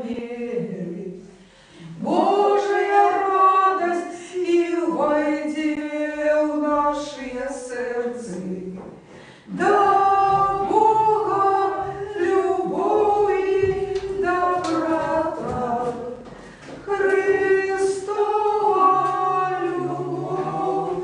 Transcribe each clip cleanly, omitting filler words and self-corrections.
веры. Божия радость и войди в наше сердце. Да Бога любовь и доброта, Христова любовь.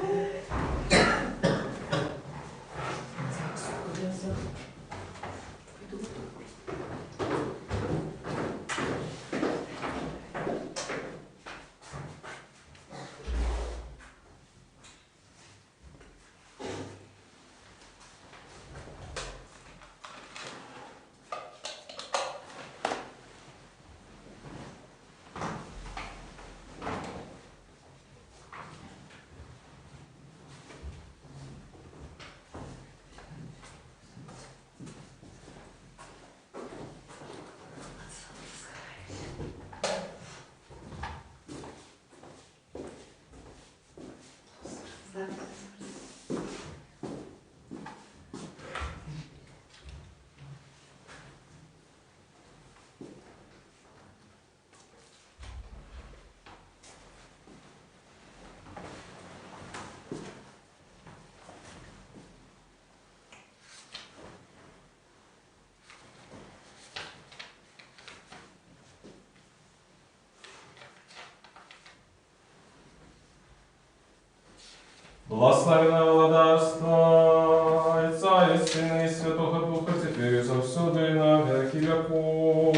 Благословенное владарство Отца и Сына и Святого Духа, теперь и завсюду и на веки веков.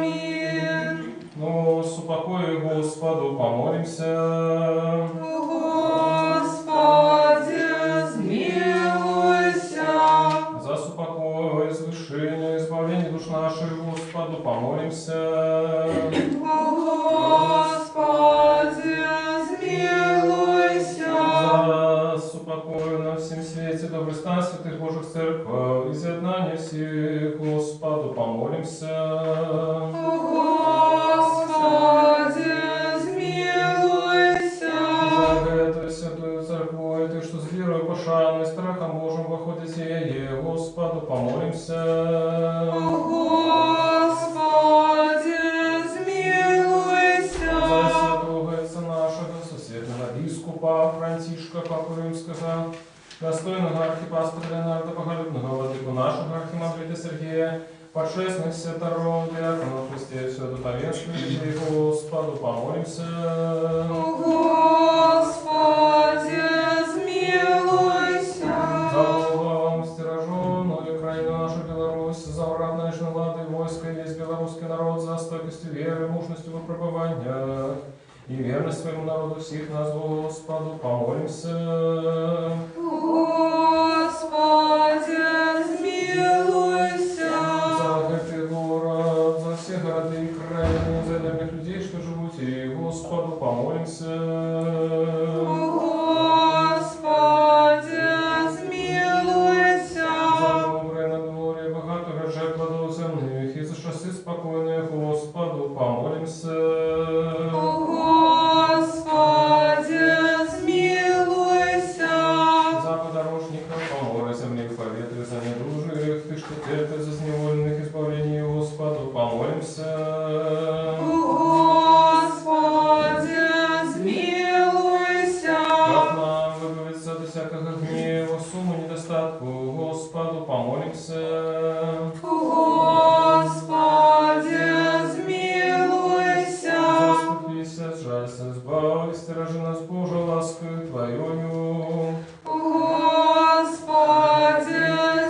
Аминь. Ну, с упокою Господу помолимся. Господи, смилуйся. За супокой, возвышение, избавление душ наших Господу помолимся. Господи, смилуйся. За супокой на всем свете, добрый стан святых Божьих церквей, изъеднание всех Господу помолимся. Господи, смилуйся. За эту святую церкву, и ты, что с верой, пошаной, страхом Божьим воходите ей, Господу помолимся. Господи, смилуйся. За святого отца нашего, соседнего бискупа Франтишка, Папу Римского, достойного архипастыря Леонарда, боголюбного владыку нашего архимандрита Сергея, подшествных святоров, диаконов, христей, все духовенство, людей, Господу помолимся. Господи, смилуйся. За Богом стираженную крайнюю нашу Беларусь, за равное лады войско и весь белорусский народ, за стойкостью веры, мужностью в выпробованиях и верность своему народу всех нас, Господу помолимся. Господи, смилуйся. За этот город, за все города и крайне, за древних людей, что живут, и Господу помолимся. Господи, смилуйся. За доброе надворье, богатых рожек плодов земных, и за часы спокойные, Господу помолимся. Господи, смилуйся. За подорожников, поморы земли в поветре, за недужих, ты что терпишь за зневоленных избавлений, Господу помолимся. Господи, смилуйся. Как нам выбавиться от всякого гнева, сумму недостатку, Господу помолимся. Господи, смилуйся. Заступися, сжалься, избави, стережи нас, Боже, ласкою Твоею. Господи,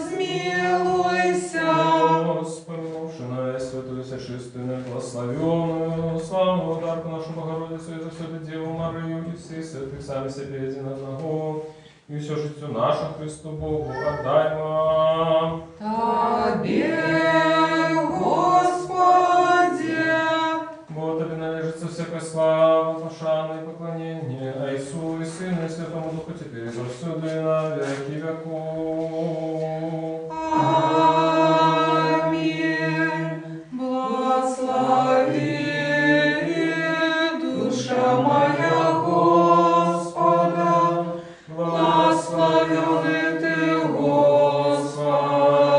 смилуйся. Господи, на святую сочувственную, благословенную, славную ударку нашу Богородицу и за все Деву Марию и всех святых сами себе един одного, и все житию нашему Христу Богу отдаймо. Тебе, Господи. Бо Тебе належится всякая слава, пошана и поклонение, Отцу и Сыну и Святому Духу, теперь и завсюду и на веки веков. Аминь. Благослови душа моя Господа, благословенный Ты, Господи.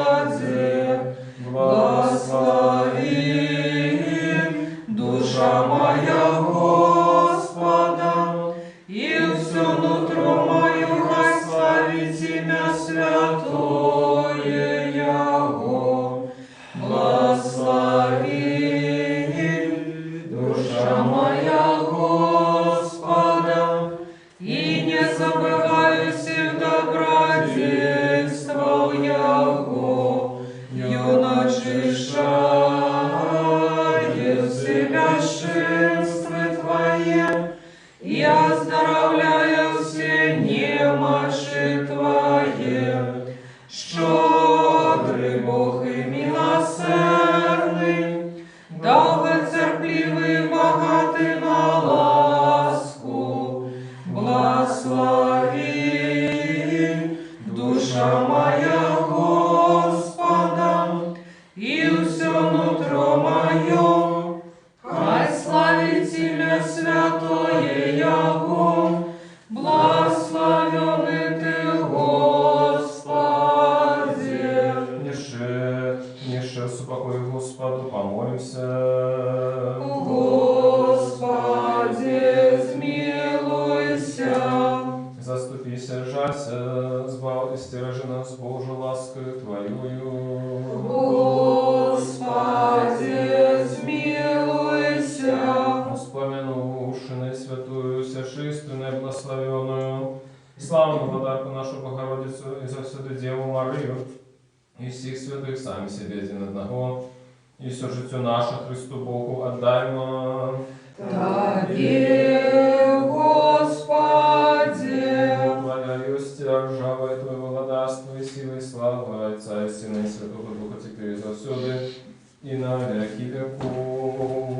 успокой, Господу, помолимся. Господи, смилуйся. Заступися, жалься, збав і стережи нас Божу ласкою Твоєю. Господи, смилуйся. Вспомянувши наисвятую, всечистую, неблагословенную, славную владарку нашу Богородицу и завсюду Деву Марию, и всех святых сами себе один одного, и все житию наше Христу Богу отдаймо. Тебе, Господи. Твоя юсти, ржавая Твоего владарства и силы и славы Отца и Сына и Святого Духа теперь и завсюду, и на веки веков.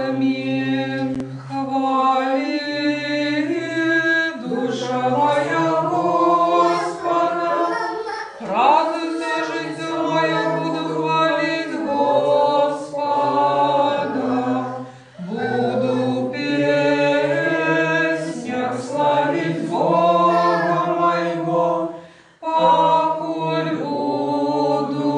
Аминь. Хвали душа моя Господа. Радуйся, життя моя, буду хвалить Господа. Буду в песнях славить Бога моего, покуль буду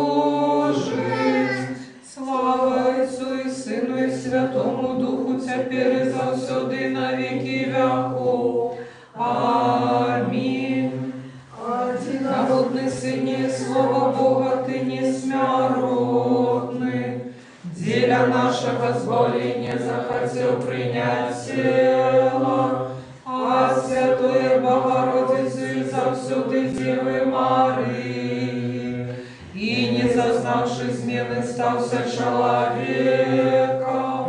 жить. Слава Отцу и Сыну и Святому Духу, теперь и завсюду и на веки веков. Аминь. Одинородный Сыне, Слово Бога, Ты несмяротный. Деля нашего зволения захотел принять тело, а Святой Богородицы завсюду Девы Марии, и не зазнавши измены стався человеком.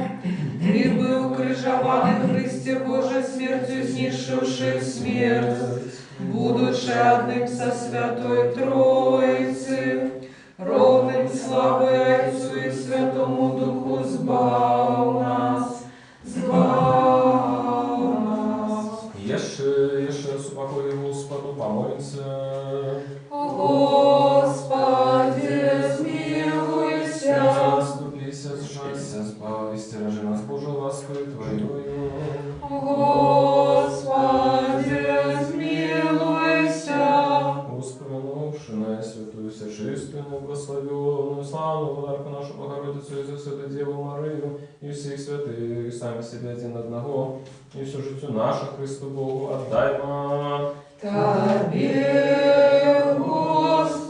Ты был крыжованный в Христе Божий смертью, снишивший смерть, будучи одним со Святой Троицы, ровным славой Отцу и Святому Духу, сбав нас, сбав нас. Еще успокой, Господу, помолимся. Господи, смилуйся. Заступися, сжалься, збав і стережи нас Божу ласкою Твоєю. Господи, смилуйся. Успомянувши наисвятую, всечистую, неблагословенную, славную владарку нашу Богородицу и завсюду Деву Марию, и всех святых, и сами себе один одного, и все житию наше Христу Богу отдаймо. Тебе, Господи.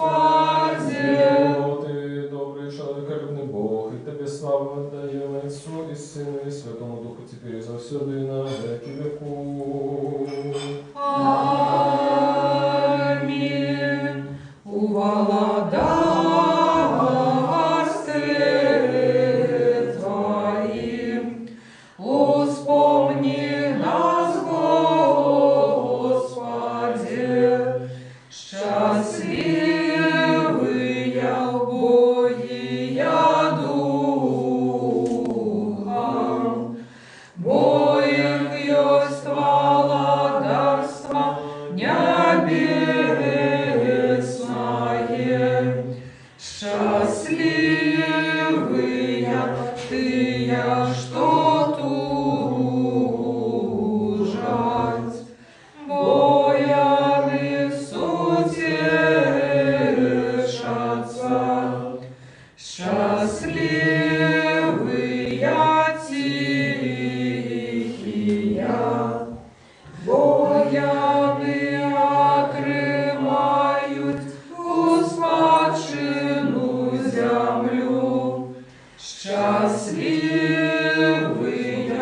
О, Ты добрый, человеколюбный Бог, и Тебе славу отдаем Отцу и Сыну и Святому Духу, теперь и завсюду и на веки веков. Аминь. У владарстве Твоим вспомни нас, Господи, счастливые в Боге я духом, боем есть владарство небесное. Счастливые тыя, что тужать, бояны сутешатся. Счастливые тихие, бояны окрымают успадшину землю. Счастливые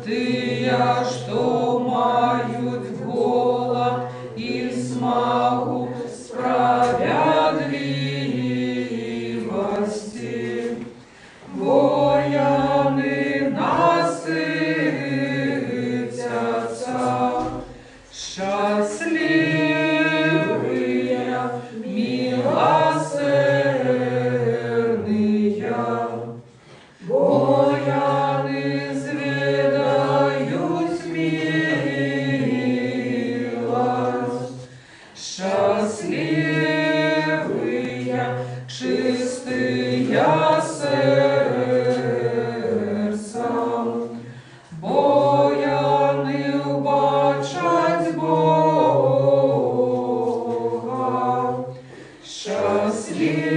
тыя, что мают голод и смогу справедливости. Бояны насытятся. Счастливые, милосердные, бояны зведают милость. Счастливые, чистые сердцем, бояны убачать Бога. Счастливые,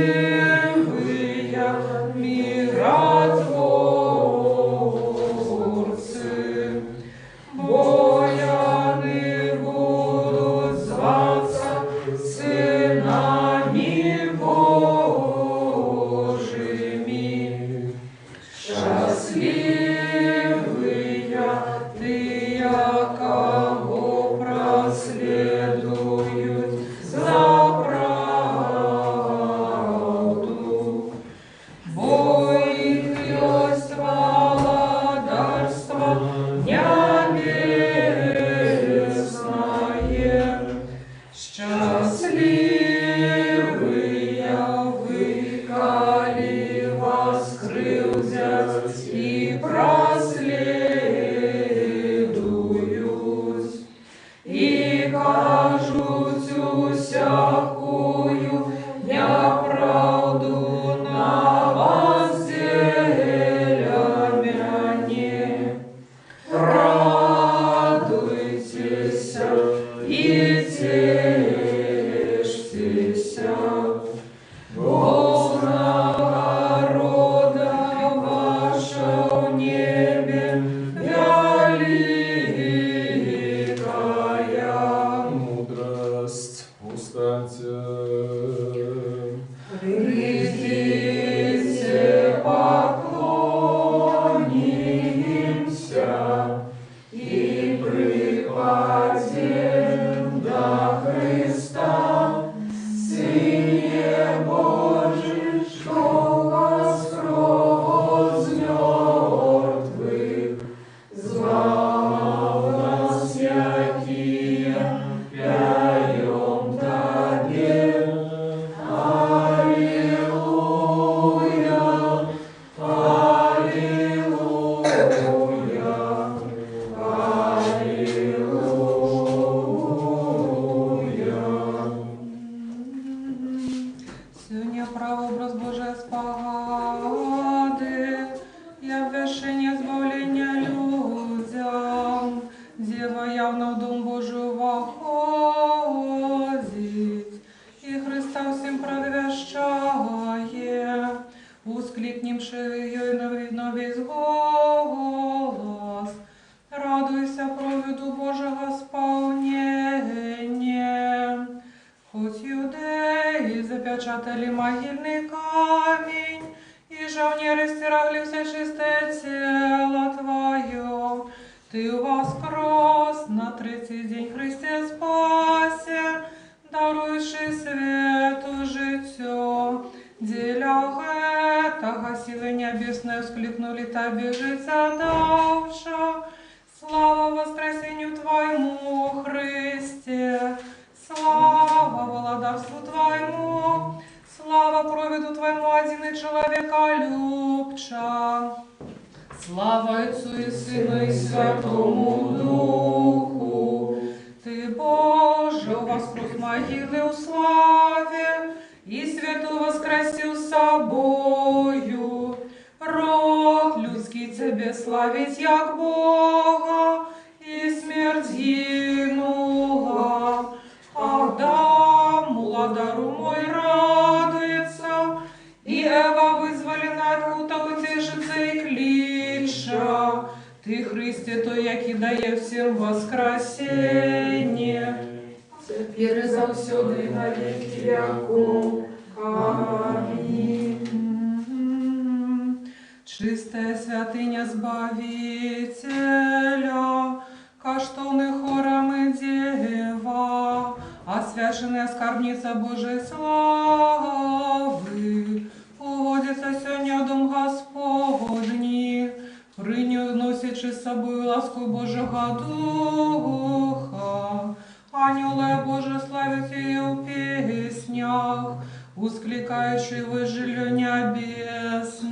радуйся, Бог народа ваша в небе великая. Мудрость, устаньте. Придите, поклонимся и припадем до Христа, Сыне Божий, что воскрес из мертвых, звал нас, якие пяем Тебе. Аллилуйя, аллилуйя, аллилуйя. Сегодня прообраз Божия спогады, я вершине избавления людям, Дева явно в Дом Божий воходить, и Христа всем предвещає, ускликнемши ее на весь голос, радуйся провиду Божьего сполнения. Хоть юдеи запечатали могильный камень, и жовнеры стирали все чистое тело Твое, Ты воскрес на третий день, Христе спасе, даруючи свету життю. Деля этого силы небесные вскликнули Тебе життя давша. Слава воскресению Твоему, Христе! Слава владарству Твоему! Слава провиду Твоему, один человека любча! Слава Отцу и Сыну и Святому Духу! Ты, Боже, воскрес могилы у славе, и свету воскресил собою. Род людский Тебе славить, як Бога, и смерть гинула. Адам, младару мой, радуется, и Эва вызволена от пута утешится и клича. Ты, Христе, то, яки дає всем воскресение. Теперь завсёды и на веки веков. Аминь. Чистая святыня Збавителя, каштовный хором и дева, освященная скарбница Божией славы, уводится сегодня в Дом Господний, приносячи с собой ласку Божьего Духа. Ангелы Божие славят ее в песнях, ускликаючи вожделю небесное.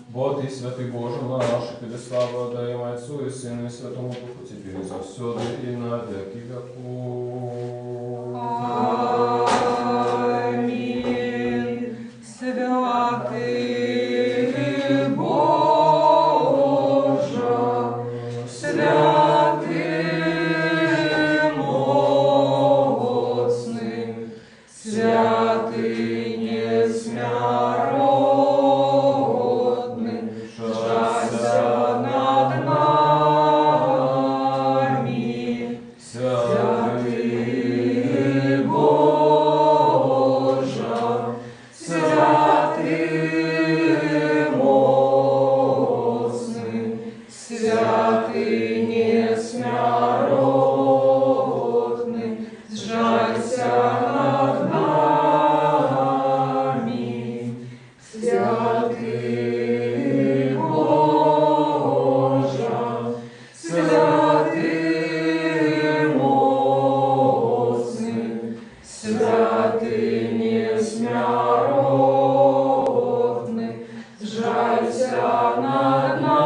Бо Ты, святый Боже наш, Тебе славу отдаем Отцу и Сыну и Святому Духу, теперь и завсёды и на веки веков. Аминь. Святый Боже, святый моцный, святый несмяродный, жалься над нами. Святый Боже, святый моцный, святый несмяродный, жалься над нами. Святый Боже, святый моцный, святый несмяродный, жалься над нами.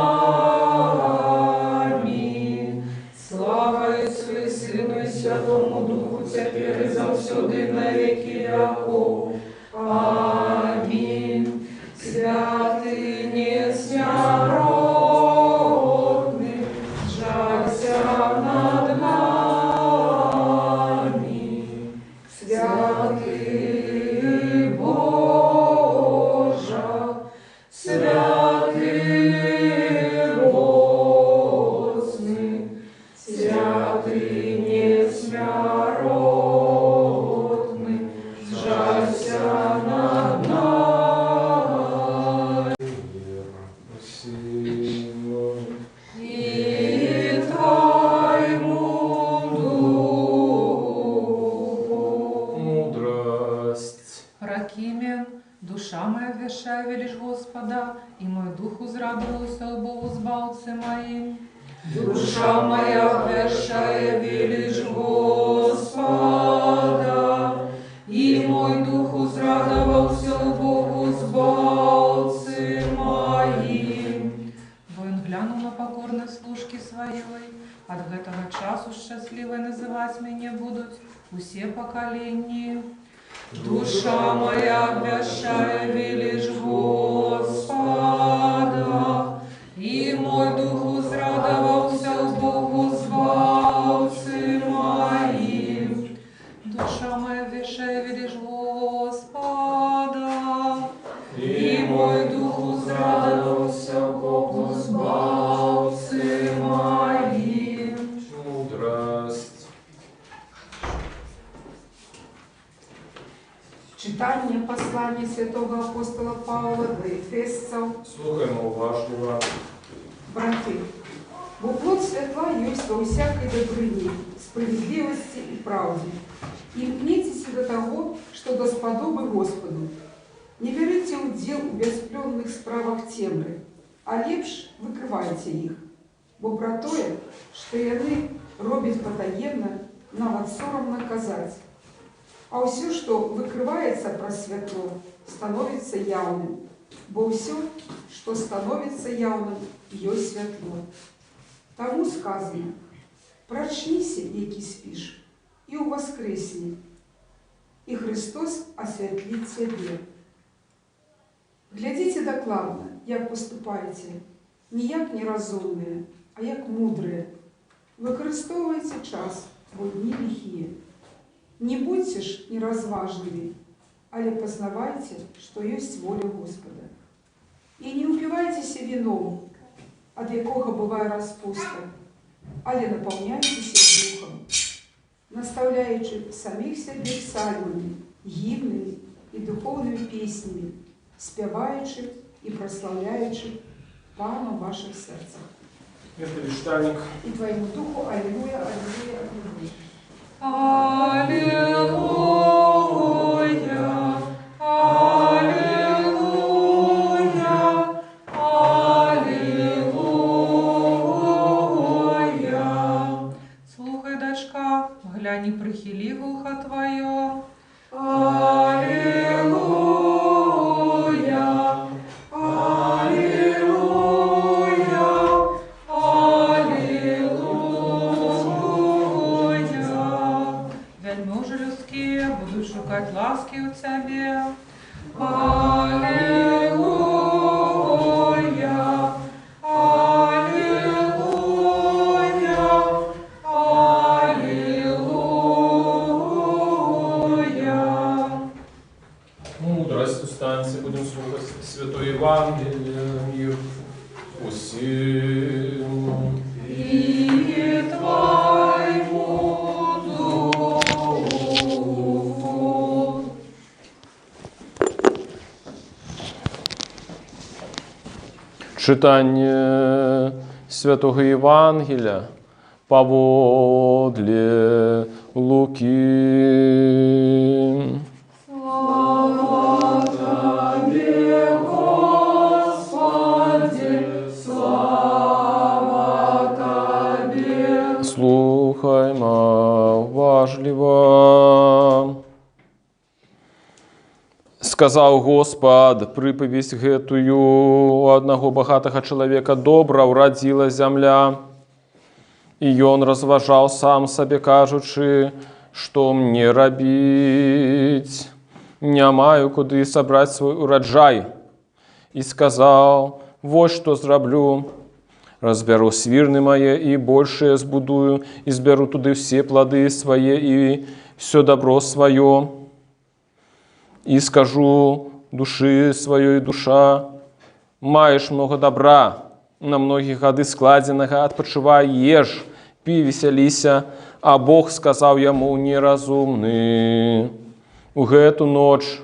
Слава Отцу и Сыну и Святому Духу, теперь и завсёды и на веки веков. Аминь. Святый несмяродный, жалься над нами. Святый Боже, святый Божный, святый несмяротный, сжалься над нами. И Твоему духу. Мудрость. Ракимен, душа моя вешая велишь Господа, и мой дух узрадовался у Богу збавце моим. Душа моя вешая велишь Господа, и мой дух узрадовался у Богу збавцы моим. Воин глянул на покорность служки своей, от этого часу счастливой называть меня будут усе поколения. Душа моя вешая велишь Господа, и мой дух узрадовался у Богу збавцы моим. Душа моя вешая велишь Господа, И мой дух узрадовался у Богу збавцы моим. Мудрость. Читание послания святого апостола Павла до Ефесцев. Слухаємо уважливо. Браты, бо плод святла есть во всякой добрыне, справедливости и правде. И мкнитесь до того, что досподобы Господу. Не берите удел у беспленных справах темры, а лепш викривайте їх. Бо про тое, що яны робять потаємно, нават соромно казать. А все, что выкрывается про святло, становится явным. Бо все, что становится явным, есть святло. Тому сказано: прочнися, який спишь, и увоскресни, и Христос освятлит тебе. Глядите докладно, як поступаете, не як неразумные, а як мудрые. Використовуйте час, бо дни лихие. Не будьте ж неразважными, але познавайте, что есть воля Господа. И не упивайтесь вином, от якого быває распуста, але наполняйтесь духом, наставляючи самих себе псальмами, гимнами и духовными песнями, спеваючи и прославляючи Пана в ваших сердцах. Мертвечтальник. И Твоему Духу, аллилуйя, аллилуйя, аллилуйя. Аллилуйя, аллилуйя, аллилуйя. Слухай, дочка, глянь и прихили вухо твое. Аллилуйя, аллилуйя, аллилуйя. Вельможи людские будут шукать ласки у тебе. Аллилуйя, аллилуйя, аллилуйя. Мудрость. Устаньте, будем слухать Святое Евангелие. Мир усім. И Твоему Духу. Читання Святого Євангелія поводле Луки. Слава Тебе, Господи, слава Тебе. Слухаймо уважливо. Сказаў Господ прыпавесць гэтую: у аднаго багатага чалавека добра ўрадзіла зямля. І ён разважаў сам сабе, кажучы, што мне рабіць? Не маю куды сабраць свой ураджай. І сказаў: вось што зраблю. Разбяру свірны мае і большыя збудую, і збяру туды все плады свае, і все добро свое, и скажу души своей, душа, маешь много добра, на многие годы складенного, отпочивай, ешь, пи, веселися, а Бог сказал ему неразумный, у эту ночь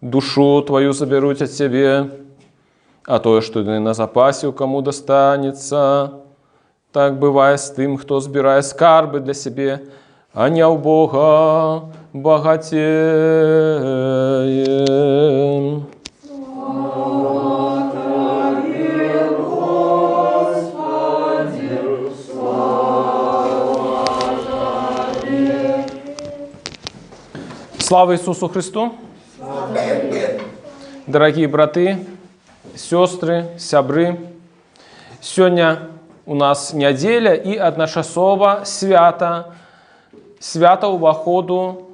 душу твою заберут от тебе, а то, что ты на запасе, кому достанется. Так бывает с тем, кто збирает скарбы для себе, а не у Бога богатеем. Слава Иисусу Христу! Дорогие браты, сестры, сябры, сегодня у нас неделя и одночасово свято уваходу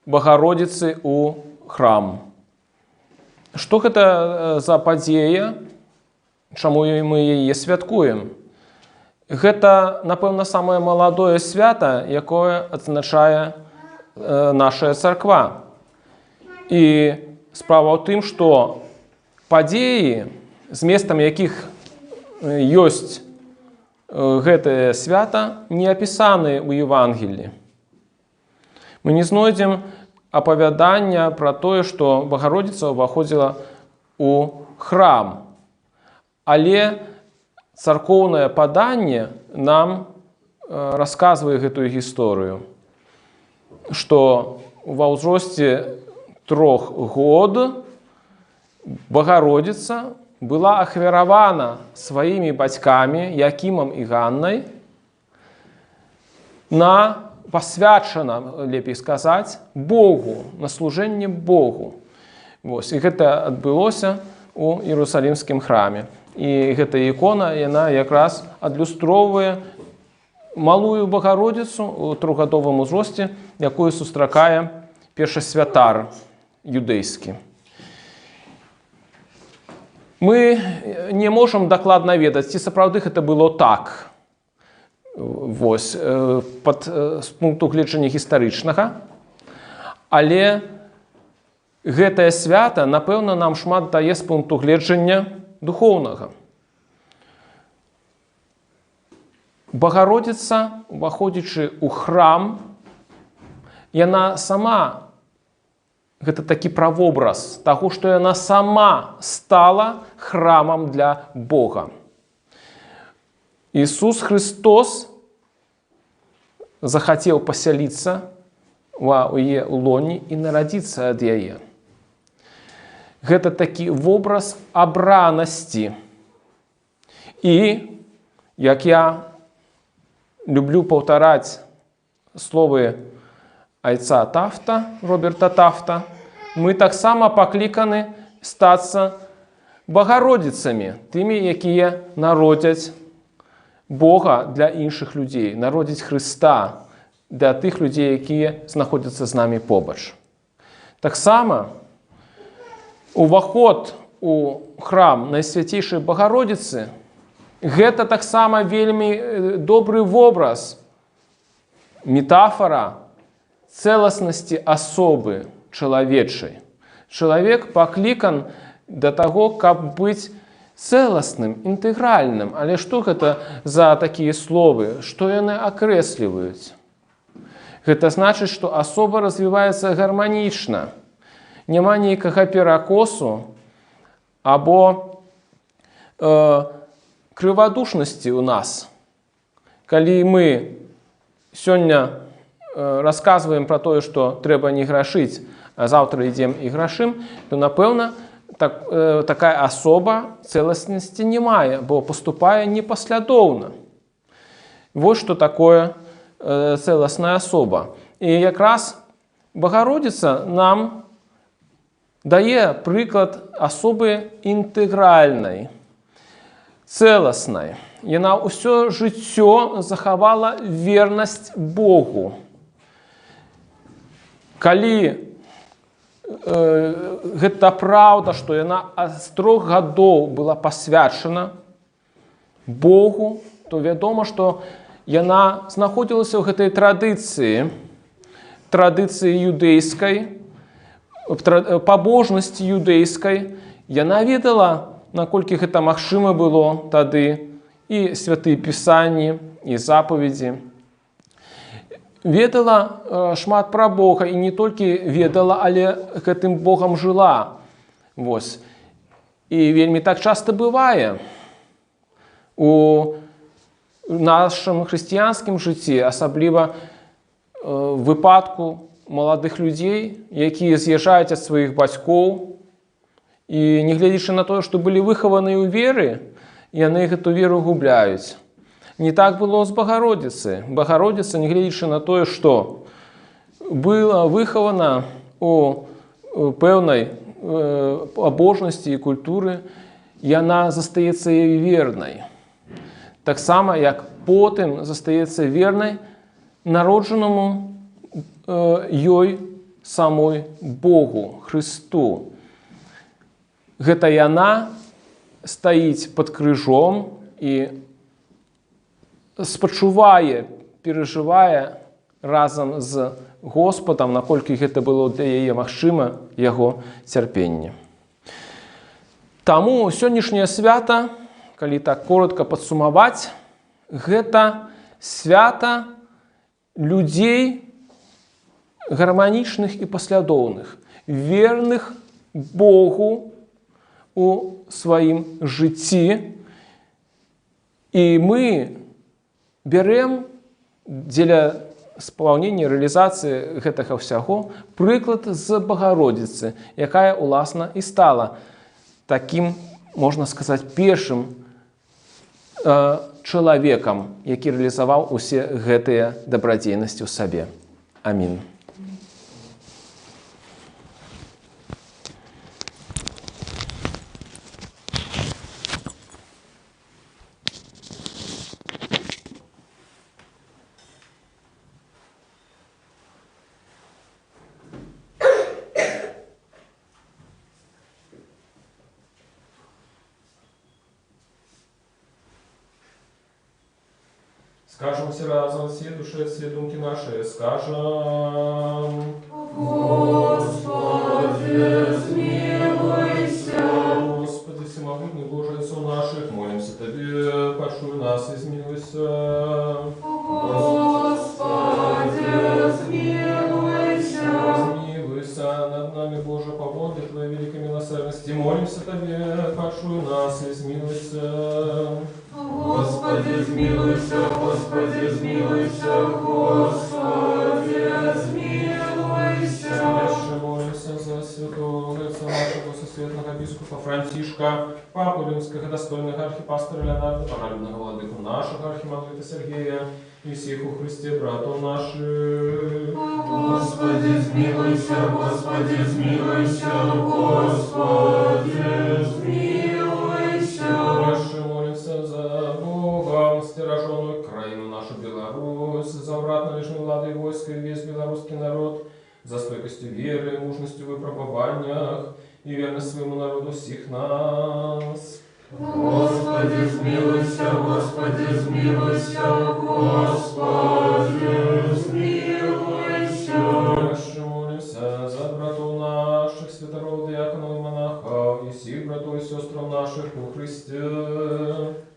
Богородицы у храм. Что это за падзея, чему мы ее святкуем? Это, напевно, самое молодое свято, якое отзначає наша церква. І справа ў тым, што падзеі, з местам якіх ёсць гэтае свята, не апісаны ў Евангелі. Мы не знойдзем апавядання пра тое, што Богородица ўваходзіла ў храм. Але царкоўнае паданне нам расказвае гэтую гісторыю, што ва ўзросце 3 год Богородица была ахвяравана сваімі бацькамі Якімам і Ганнай пасвячана, лепей сказаць, Богу, на служэнне Богу. Вось, і гэта адбылося у Іерусалімскім храме. І гэта ікона, яна якраз адлюстроўвае малую Богородицу у 3-гадовым узросце, якую сустракае першы святар юдэйскі. Мы не можам дакладна ведаць, ці сапраўды гэта было так. Вось, з пункту гледжання гістарычнага. Але гэтае свята, напэўна, нам шмат дае з пункту гледжання духоўнага. Богородица, уваходзячы ў храм, яна сама, гэта такі правобраз таго, што яна сама стала храмам для Бога. Иисус Христос захацеў пасяліцца ў яе лоне і нарадзіцца ад яе. Гэта такі вобраз абранасці. І, як я люблю паўтараць словы айца Тафта, Роберта Тафта, мы таксама пакліканы стацца Богородицамі, тымі, якія народзяць Бога для іншых людзей, народзіць Хрыста для тых людзей, якія знаходзяцца з намі побач. Таксама уваход у храм Найсвяцейшай Богородицы гэта таксама вельмі добры вобраз, метафора цэласнасці асобы чалавечай. Чалавек паклікан да таго, каб быць цэласным, інтэгральным. Але што гэта за такія словы? Што яны акрэсліваюць? Гэта значыць, што асоба развіваецца гарманічна. Няма нейкага перакосу або крывадушнасці ў нас. Калі мы сёння расказваем пра тое, што трэба не грашыць, а заўтра ідзем і грашым, то, напэўна, такая асоба цэласнасці не мае, бо паступае непаслядоўна. Вось што такое цэласная асоба. І якраз Богородица нам дае прыклад асобы інтэгральнай, цэласнай. Яна ўсё жыццё захавала вернасць Богу. Калі гэта праўда, што яна з 3 гадоў была пасвячана Богу, то вядома, што яна знаходзілася ў гэтай традыцыі традыцыі юдэйскай, пабожнасці юдэйскай. Яна ведала, наколькі гэта магчыма было тады, і святыя пісанні, і запаведзі. Ведала шмат пра Бога, і не толькі ведала, але гэтым Богам жыла. Вось. І вельмі так часта бывае у нашым хрысціянскім жыцці, асабліва в выпадку маладых людзей, якія з'язджаюць ад сваіх бацькоў, і нягледзячы на тое, што былі выхаваныя ў веры, яны гэту веру губляюць. Не так было з Багародзіцай. Багародзіца, нягледзячы на тое, што была выхавана у пэўнай пабожнасці і культуры, яна застаецца ёй вернай. Таксама, як потым застаецца вернай народжанаму ёй самой Богу, Христу. Гэта яна стаіць пад крыжом і спачувае, перажывае разам з Господам, наколькі гэта было для яе магчыма, яго цярпенне. Таму сённяшняе свята, калі так коротка падсумаваць, гэта свята людзей гарманічных і паслядоўных, верных Богу у сваім жыцці. І мы бярем дзеля спаўнення рэалізацыі гэтага ўсяго прыклад з Багародзіцы, якая, уласна, і стала такім, можна сказаць, першым чалавекам, які рэалізаваў усе гэтыя дабрадзейнасці ў сабе. Амінь. Скажем все разом, все души, все думки наши, скажем. Господи, смилуйся. Господи, всемогутний Боже, Отцу наших, молимся Тебе, пошуй нас, измилуйся. Господи, смилуйся. Измилуйся над нами, Боже, по воле Твоей великой милосердности, молимся Тебе, пошуй нас, измилуйся. Господи, смилуйся, Господи, смилуйся, Господи, смилуйся. Дальше молимся за святого отца нашего сосветного бискупа Францишка, папу римского достойного архипастора Леонарда, праведного владыку нашего архимандрита Сергея и всех у Христе братов наших. Господи, смилуйся, Господи, смилуйся, Господи, смилуйся. Дальше молимся за Богом, стираженную краину нашу Беларусь, за обратно лишней влады и войска и весь белорусский народ, за стойкостью веры, мужностью в выпробованиях и верность своему народу всех нас. Господи, смилуйся, Господи, смилуйся, Господи, смилуйся. Дальше молимся за братов наших, святоров, диаконов и монахов, и всех братов и сестр наших у Христе.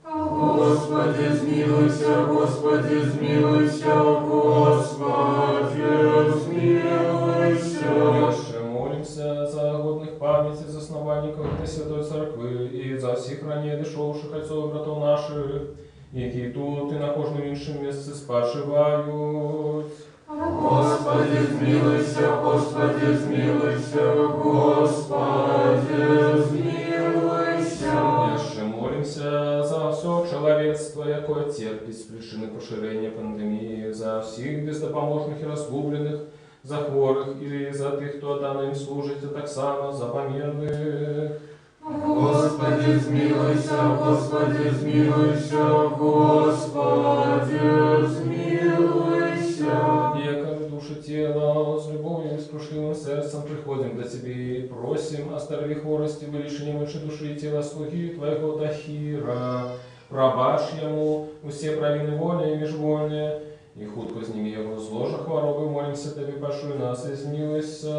Господи, смилуйся, Господи, смилуйся, Господи, смилуйся. Дальше молимся за годных памяти, за основанников этой святой церкви и за всех ранее дошедших отцов и братов наших, які тут и на кожному іншому місці спочивають. Господи, смилуйся, Господи, смилуйся, Господи, смилуйся. Дальше молимся за все человечество, якое терпит с причины поширения пандемии, за всех бездопоможных и разгубленных, за хворых или за тих, хто дано им служить, а так само за померных. Господи, смилуйся, Господи, смилуйся, Господи, смилуйся. Якобы души тела, с любовью и с крушливым сердцем приходим до Тебе и просим о здоровье хворости, вылечи немочи души и тела слуги Твоего Тахира. Пробачь ему все провины вольные и межвольные, І хутко зніми його зложа хвороби, молимся Тобі, пошуй нас і змилуйся.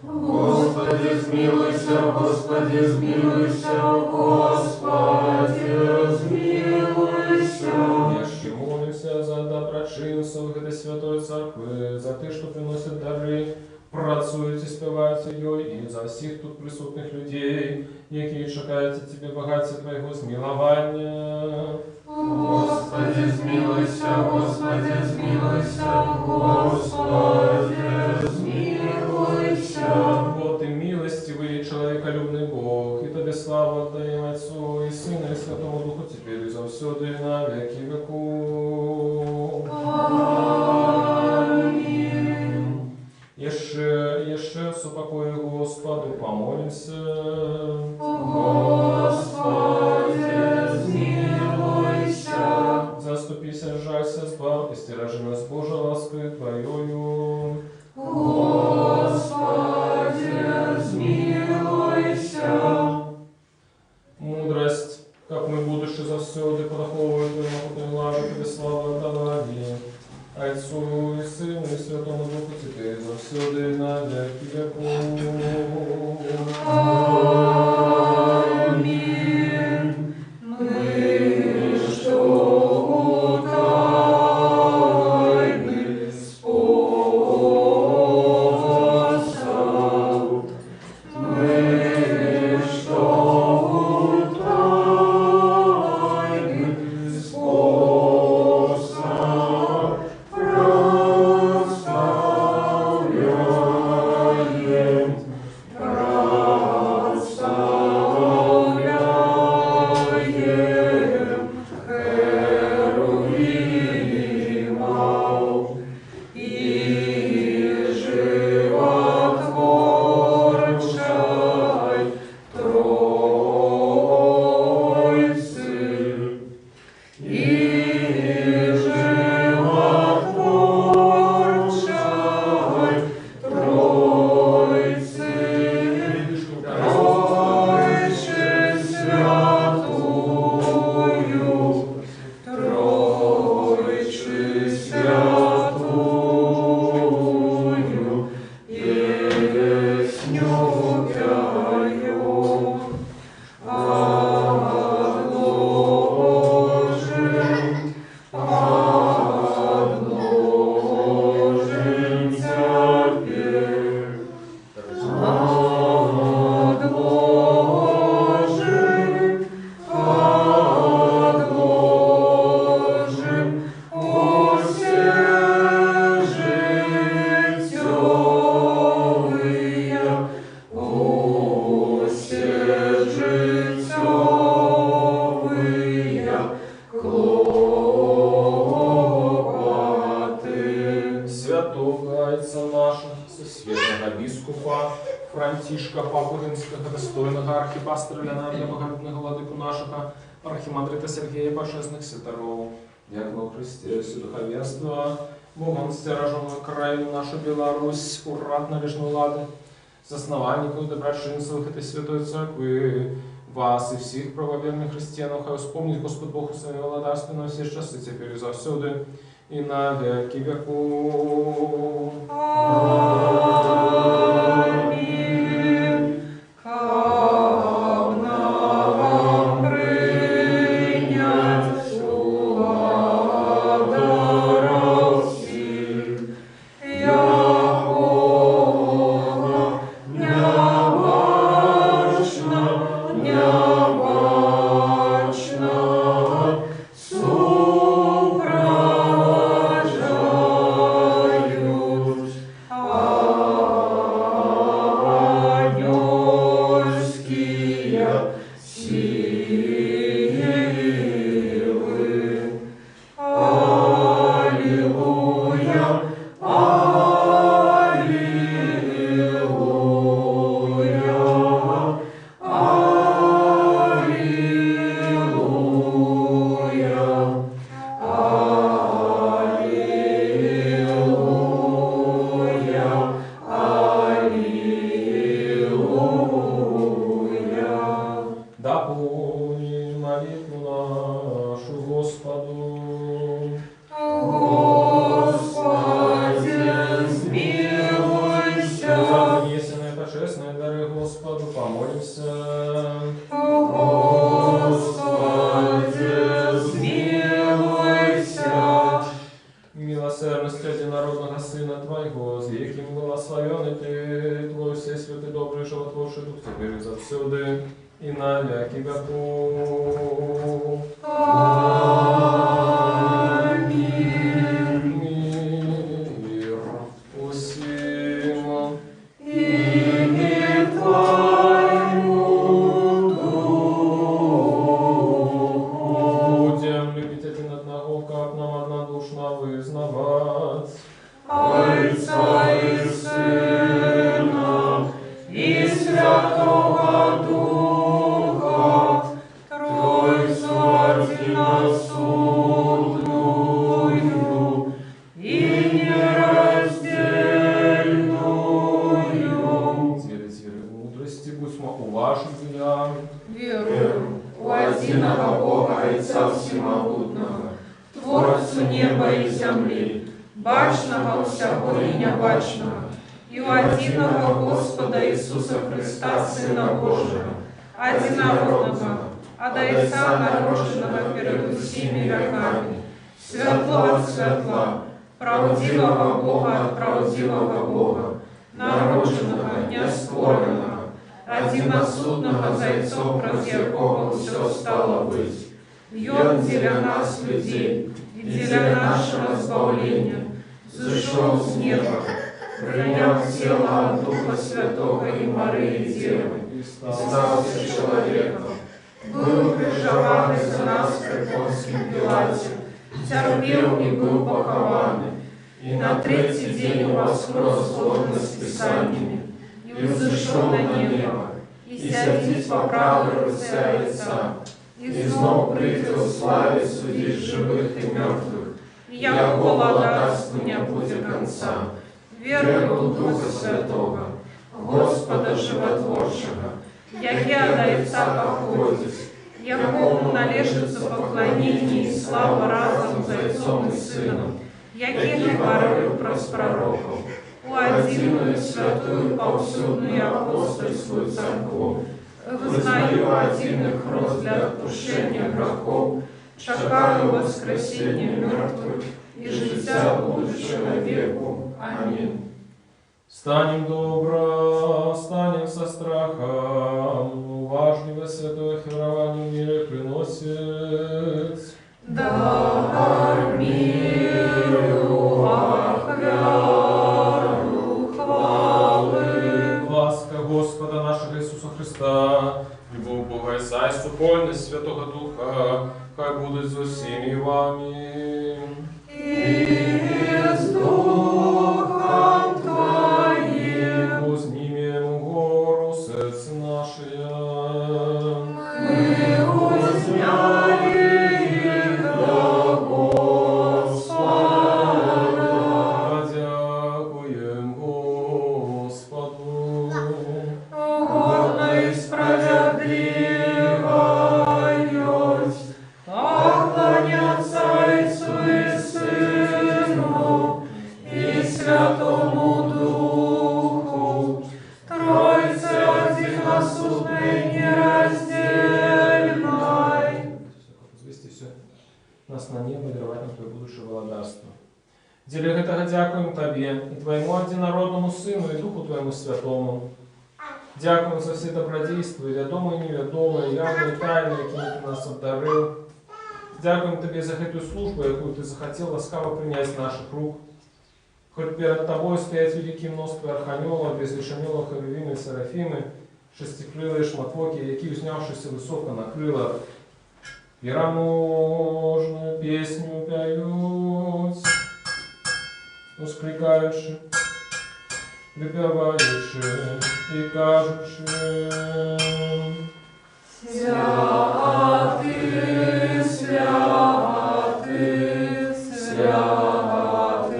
Господи, змилуйся, Господи, змилуйся, Господи, змилуйся. Я ще молюся за доброчинців этой святої церкви, за те, що приносять дари, працюють і співають її, і за всіх тут присутних людей, які чекають від Тебе багаття Твоєго змилування. Господи, змилуйся, Господи, змилуйся, Господи, змилуйся. Вот и милостивый, человеколюбный Бог, и Тебе славу отдаем Отцу и Сыну и Святому Духу, теперь и завсёды и на веки веков. Аминь. Еще с упокою Господу помолимся. Господи, змилуйся. Заступися, жалься, збав, и стиражи нас Божия лаской Твоею. Господи, змилуйся. Мудрость, как мы, будучи завсёды, подоховываем Твою могутную лаву, Тебе славу отдавали. Отцу и Сыну и Святому Духу, теперь и завсёды и на веки веков. Аминь. Мы, что у тайны способ, мы, что у тайны способ, прославляем, херувимов и животворчей Троицы, и животворчей Троицы, Тройцы святую, Тройцы святую, песню пою. Отложим теперь, отложим усе житёвые, усе житёвые клопоты. Святого Отца нашего, Всесветного Бискупа, Франтишка, Папу Римского, достойного архипастыря Леонарда, Богородного Владыку нашего, архимандрита Сергея, божественных святоров, Якова Христе, все духовенство, Богом стираженную краю нашу Беларусь, уратно лежну лады, с основанников доброчинцев этой святой церкви, вас и всех правоверных христианов, хай вспомнит Господь Бог своего владарства на все часы, теперь и завсёды, и на веки веков. Аминь. Как нам принять благодаров сих, Яхова, необычно, необычно, супровождают. принесенные почестные дары Господу, помолимся. Господи, смилуйся. Милосердностью единородного Сына Твоего, с яким благословенный Ты, Твой Всесвятый, добрый, животворший Дух, теперь и завсюды, и на веки веков. Аминь. Мир усим. И не Твоему духу. Будем любить один одного, как нам однодушно вызнавать. Отца и Сына, и Святого Духа, Тройцу одиносудную и нераздельную. Верить веры мудрости, будь у ваших делах. Верую у единого Бога, Отца Всемогутного, Творцу неба и земли, бачного всего и небачного, и у единого Господа Иисуса Христа, Сына Божия, одинородного, от Отца нарожденного перед всеми веками, светло от светла, правдивого Бога от правдивого Бога, народженного, неоспоренного, одиносудного Зайцов, ради якого все стало быть. И Он для нас, людей, и для нашего избавления, зашел с неба, приняв тело от Духа Святого и Марии Девы, И и стался человеком, был крыжован за нас при Понтском Пилате, терпел и был похован, и на третий день воскрес злобно с Писаниями, и взошел на небо, и сядет по правой руце Отца, и снова придет в славе судить живых и мертвых, и яко владарству не будет конца. Верую в Духа Святого, Господа Животворшего, яке от Отца походит, якому належится поклонение и слава разом за Отцом и Сыном, яке не говорил прос пророков, у единую святую повсюдную апостольскую церковь, вызнаю единый хрост для отпущения грехов, чекаю воскресения мертвых и життя будущего веку. Аминь. станем добро, станем со страхом, важного святое херование в мире приносит. Дар миру, ахвяру, хвалы. Ласка Господа нашего Иисуса Христа, любовь Бога Отца и супольность Святого Духа, хай будет за всеми вами. И с Духом Твоим Вознимем гору сердце наше. мы узняли до Господа. Дякуем Господу. Угодно и справедливо есть поклоняться Отцу и Сыну и Святому Духу, Тройце одиносудной нераздельной. Звести все нас на небо и даровать нам Твое будущее владарство. Деле этого дякуем Тебе и Твоему одинородному Сыну и Духу Твоему Святому. Дякуем за все добродейства, и вядомые, и невядомые, явные, тайные, якими Ты нас обдарил. Дякуем Тебе за эту службу, яку Ты захотел ласкаво принять с наших рук. Хоть перед Тобой стоять великие множество арханелов, безлишенелов, херувимы и серафимы, шестикрылые шматвоки, які, узнявшися высоко на крылах, яроможную песню пяють, ускликаючи, припеваючи и кажучи. Святый, святый, святый,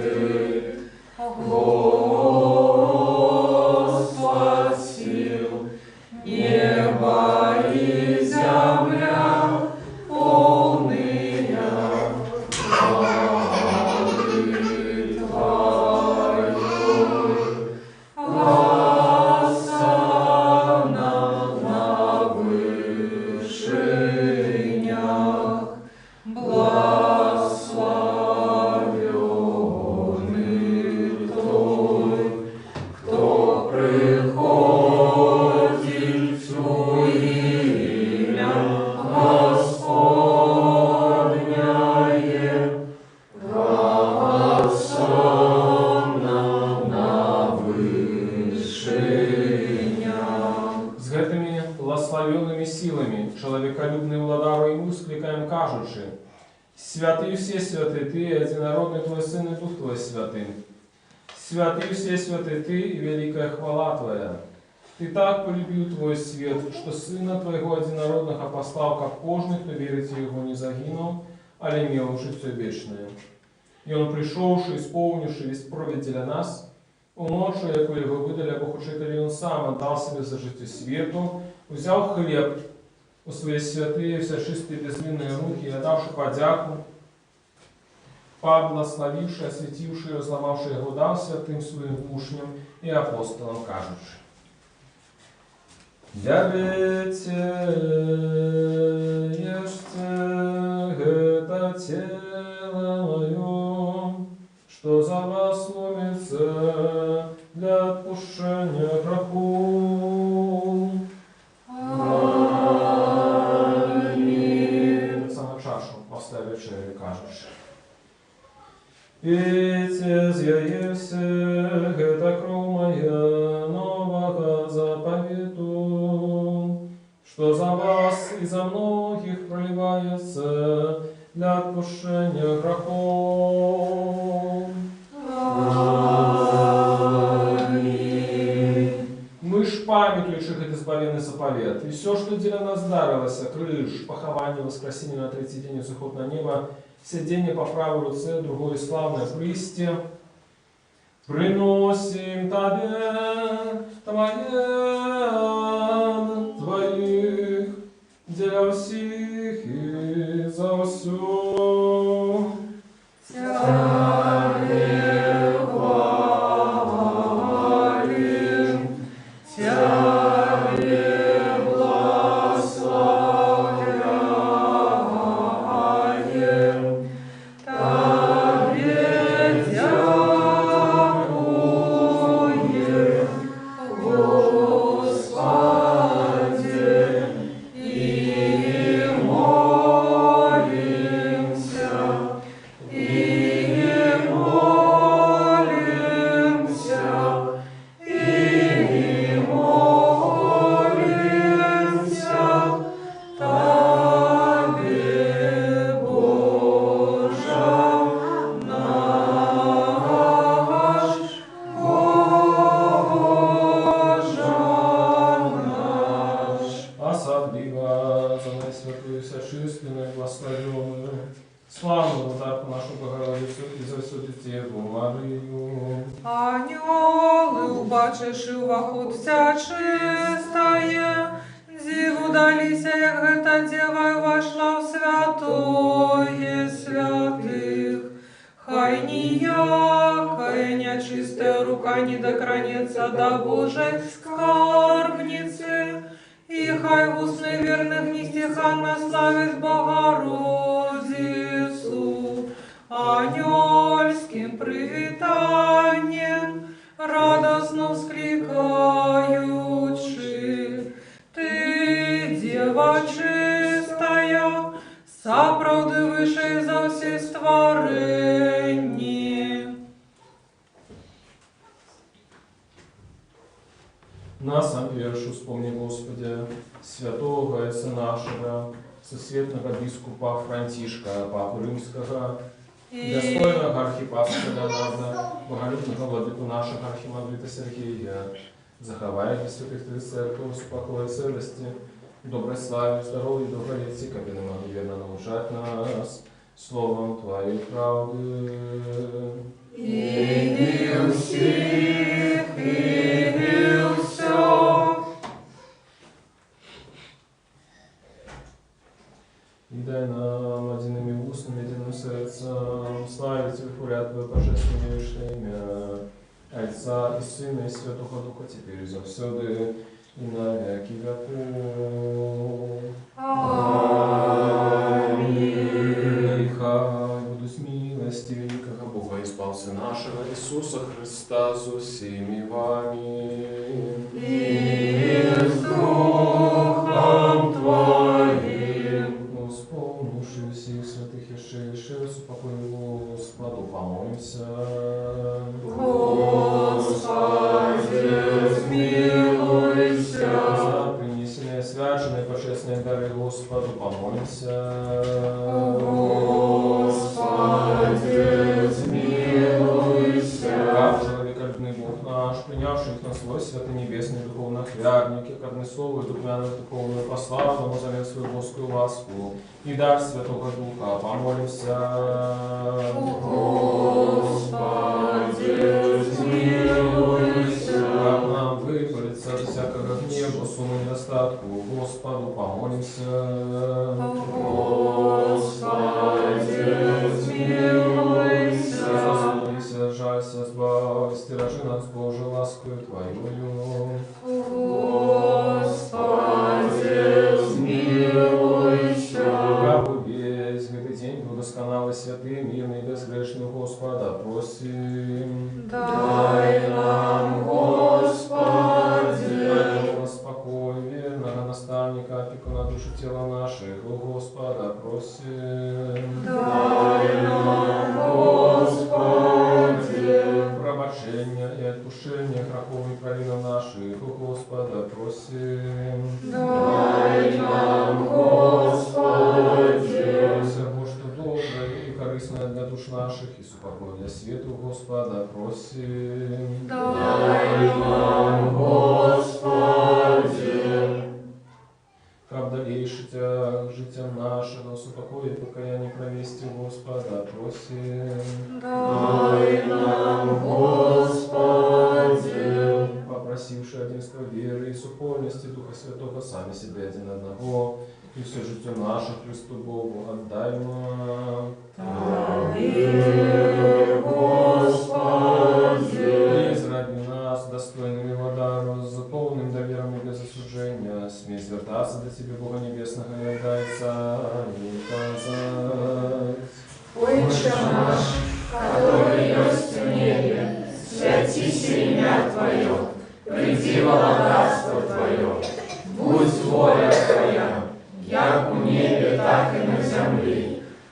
Господь сил, небо и земля полные славы Твоей. З гэтымі благословенными силами человеколюбный владару ему скликаем кажучи: «Святый все святый Ты, единородный Твой Сын и Дух Твой Святый. Святый все святый Ты и великая хвала Твоя. Ты так полюбил Твой свет, что Сына Твоего единородного послал, как кожный, кто верит в Его, не загинул, але имел життя вечное. И Он, пришедший, исполнивший весь провід для нас, у ночу, яку Його видали Бог Учитель, Он сам отдал себе за життя свету, взял хлеб у свои святые, все чистые безвинные руки, и отдавши подяку, поблагословивший, осветивший, разломавший его, дал святым своим учням и апостолам, кажучи: «Взявите, ешьте, это тело мое, что за вас ломится для отпущения грехов». Аминь. Саме чашу після вечері кажеш: «Пейте, з'їжте, это кров моя нового заповету, что за вас и за многих проливается для отпущения грехов». Мы ж памятуючи гэты збавленный заповед, и все, что для нас дарилося, крыж, похование, воскресение на третий день и заход на небо, сидение по правой руце, другое славное присте, приносим Тебе, Твоих, для всех и за все. Славну Владарку нашу Богородицю і за всю Дитєву Марію. Аньолы, убачивши уваход вся чистая, диву далися, як гэта дева вошла в святое святых. Хай ніякая нечистая рука не докранется до Божей скарбницы, и хай в устны верных нестиханно славить Богородицу. Анёльским привитанием радостно вскликаючи: Ты, Дева чистая, сапраўды вышэй за все створенні. Нас, вершу, вспомни, Господи, святого Отца нашего, всесветного бискупа Франтишка, Папу Римского, достойного архипастыря Леонарда, боголюбного владыку нашего архимандрита Сергея, заховай святых Твоих церковь, спокой, целости, доброй славе, здоровья, долголетия, как и могли верно научать нас словом Твоей правды. И не всех, и не все. И дай нам одними устными, единым сердцем славить и выхвалять Твое божественное вечное имя, Отца и Сына и Святого Духа, теперь и завсёды, и на веки веков. Аминь. И хай будут милости великого Бога и Спаса нашего Иисуса Христа со всеми вами. И с Духом Твоим. Вспомнивши всех святых ешевших, с упокоем Господу помолимся. Господи, помолимся. Господи, смилуйся. Раб человеколюбный Бог наш, принявший их на свой святый небесный духовный хлябник, и кадны слово и духмяную духовную пославу, назовем свою Божскую ласку, и дар Святого Духа, помолимся. Господи, смилуйся. Как нам выпалиться от всякого гнева, сумму недостатку, Господу помолимся. Господи, смилуйся. Заступися, жалься, избавь, стиражи нас Божией ласкою Твоею. Господи, смилуйся. Рабу весь, в этот день благосконалый, святый, мирный, безгрешный Господа просим. Дай нам, Господи. Дай нам спокой, верного наставника, опекуна души тела наших, у Господа просим. Дай нам, Господи. Пробачения и отпущения грехов и провин наших, у Господа просим. Дай нам, Господи. Все Бог, что доброе и корыстное для душ наших, и супокой для свету Господа просим. Дай нам, Господи. Как дальнейший тяг життя нашего, супокой и покаяние провести Господа просим. Дай нам, Господи. Попросивши единства веры и супольности Духа Святого, сами себя один одного, и все житие наше Христу Богу отдаймо. Аминь, Господи. Изради нас достойными владару, с полным довером и без осуждения, смей звертаться до Тебя, Бога Небесного, и отдается и казать. Отче наш, который есть в небе, святися имя Твое, приди во владарство Твое, будь воля Твоя, як у небе, так и на земле.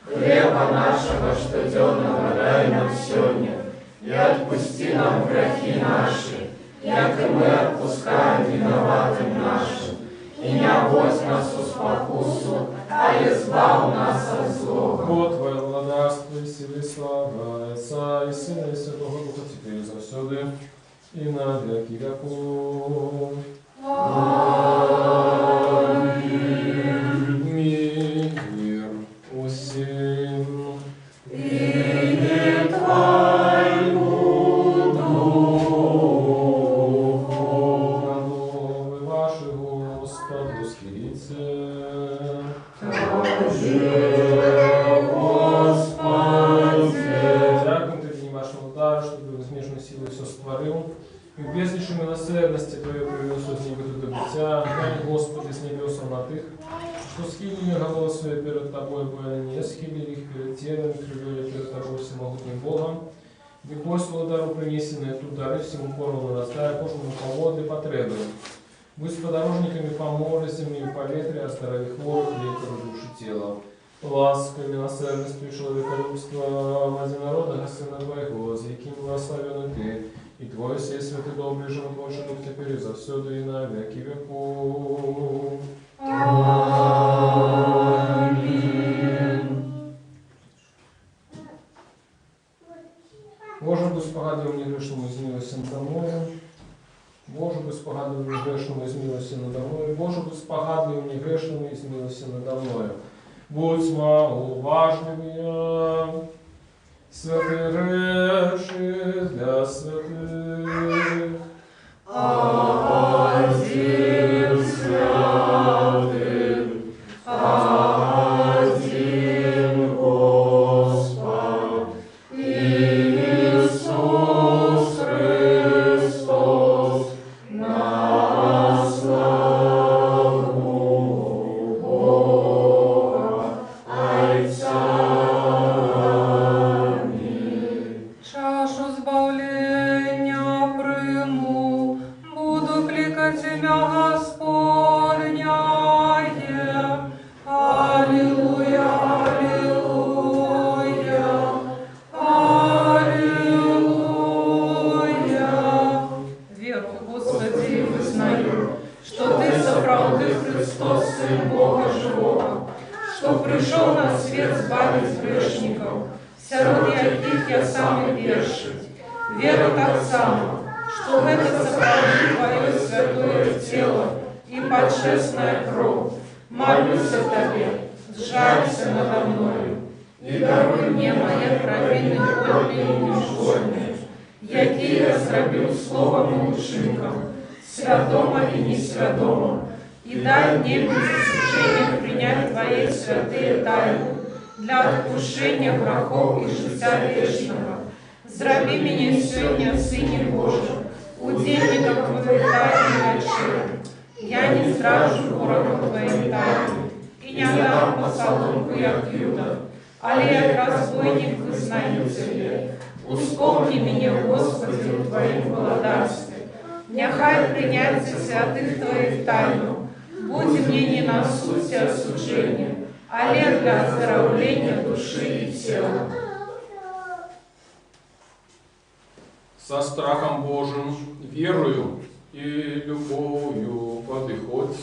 Хлеба нашего штоденного дай нам сегодня, и отпусти нам грехи наши, як и мы отпускаем виноватым нашим. И не вводь нас в спокусу, а избавь нас от злого. Вот Твое владарство и силы и слава Отца и Сына и Святого Духа, теперь и завсёды, и на веки веков. Аминь. Мир усим. И не Твоему духу. Головы ваши Господу склоните. Господи. Дякую Тобі, вашому дару, що Ти безмежну силу все створив. І в безлічі милосердності Твоє привів з небыту до буття. Глянь, Господи, с небеса на тих, что схилили головы свои перед Тобой, бо они не схилили их перед телом, крылья перед Тобой всемогутним Богом. И послал дару принесенные тут дары всему поровну, раздая кожному поводы потребы. Будь сподорожниками по морю, земли и поветрия, оздорови хворых, лекарю души тела. Лаской, милосердностью и человеколюбства в одинородного Сына Твоего, за яким благословен Ты, и Твой сей святый добрый живот Божий Дух теперь и завсёду и на веки веков. Аминь. Боже, будь спогадливым негрешному и змилостью надо мною. Боже, будь спогадливым негрешному и змилостью надо мною. Боже, будь спогадливым негрешному и змилостью надо мною. Будь маловажливым, святые речи для святых. Один святым, один Господь, Иисус Христос, на славу Бога Отца. Аминь. Чашу збавлення приму, буду кликать имя Господня. Аллилуйя, аллилуйя, аллилуйя. Веру, Господи, вызнаю, что Ты сапраўды Христос, Сын Бога Живого, что пришел на свет збавить грешников, сярод яких я самый перший. Веру так само, что это сапраўды Твое святое тело и подчестная кровь. Молюсь о Тебе, сжалься надо мною, и даруй мне мои провины вольные и невольные, які я зробив словом і учинком, свядомо и несвядомо, и дай мне без исключения принять Твои святые тайны для откушения грехов и життя вечного. Зроби меня сегодня, Сыне Божий, удельником Твоей тайны вечери. Я не зражу ворогам Твоей тайны и не дам посолонку, як Юда, але як разбойник вызнаю Тебе. Успомни меня, Господи, в Твоем благодарстве. Нехай принятие святых Твоих тайну будет мне не на суть осуждения, але для оздоровления души и тела. Со страхом Божьим, верою и любовью подыходь.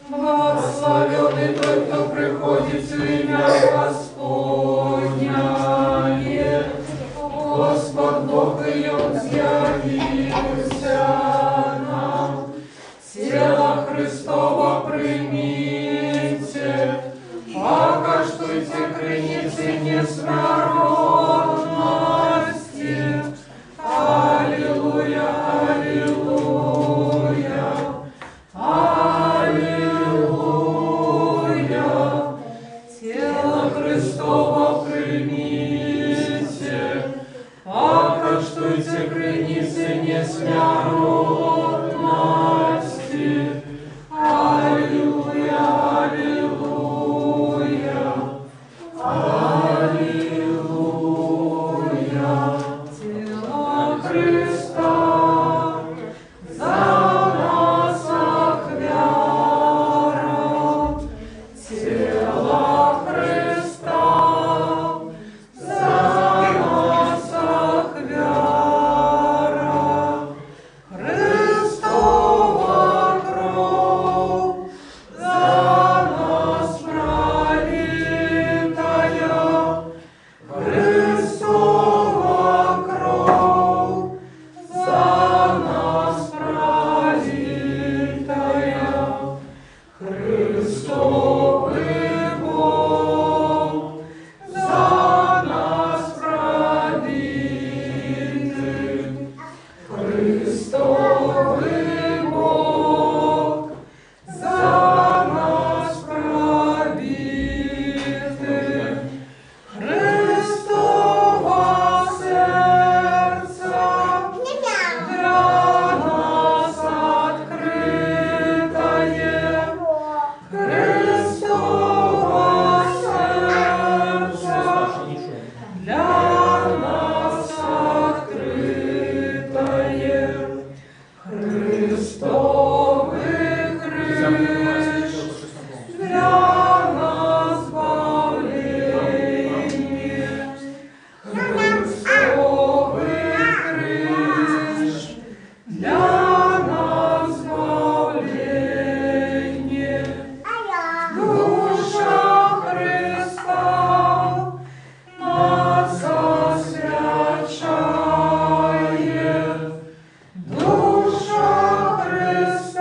Благословенный тот, кто приходит в имя Господне. Господь Бог ее явился нам. Тело Христово примите, покаштуйте креницы несмертности. Аллилуйя, аллилуйя, аллилуйя. Тело Христово примите, покаштуйте креницы несмертности. Аллилуйя, аллилуйя, аллилуйя. Тело Христа за нас охвяра. Тело Христа за нас охвяра. Христова кровь за нас пролитая. Христова кровь за нас пролитая. Христовый Бог за нас пробитый. Христовый Бог за нас пробитый. Христово сердце для нас открытое. Христово сердце для нас открытое. Христовый крест для нас избавление. Христовый крест для нас избавление. Душа Христа нас освячает. Душа Христа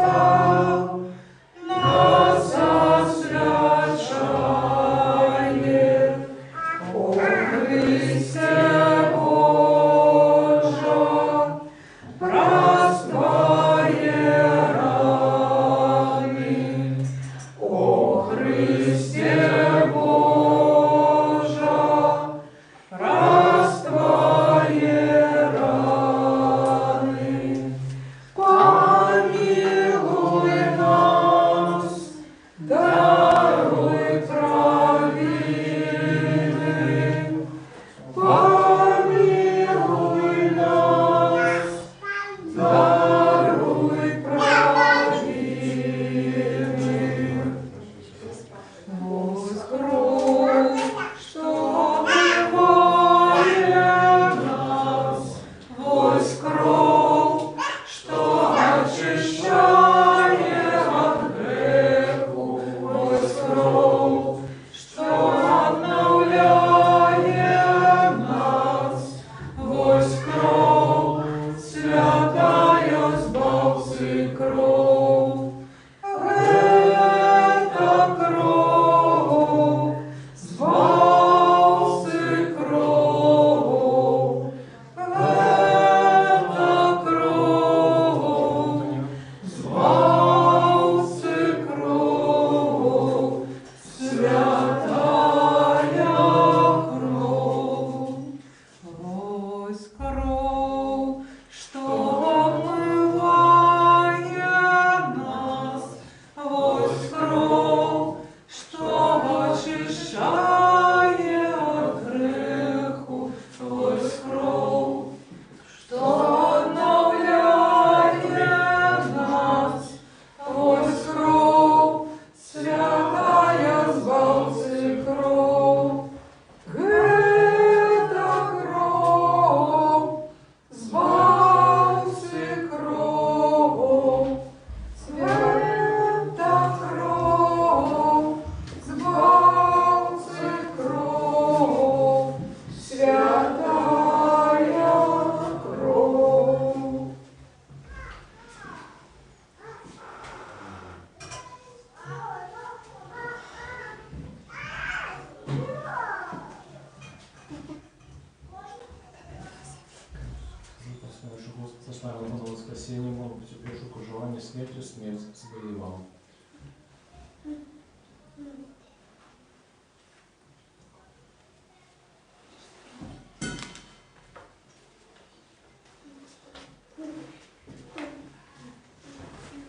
не смертью смерть заболевал.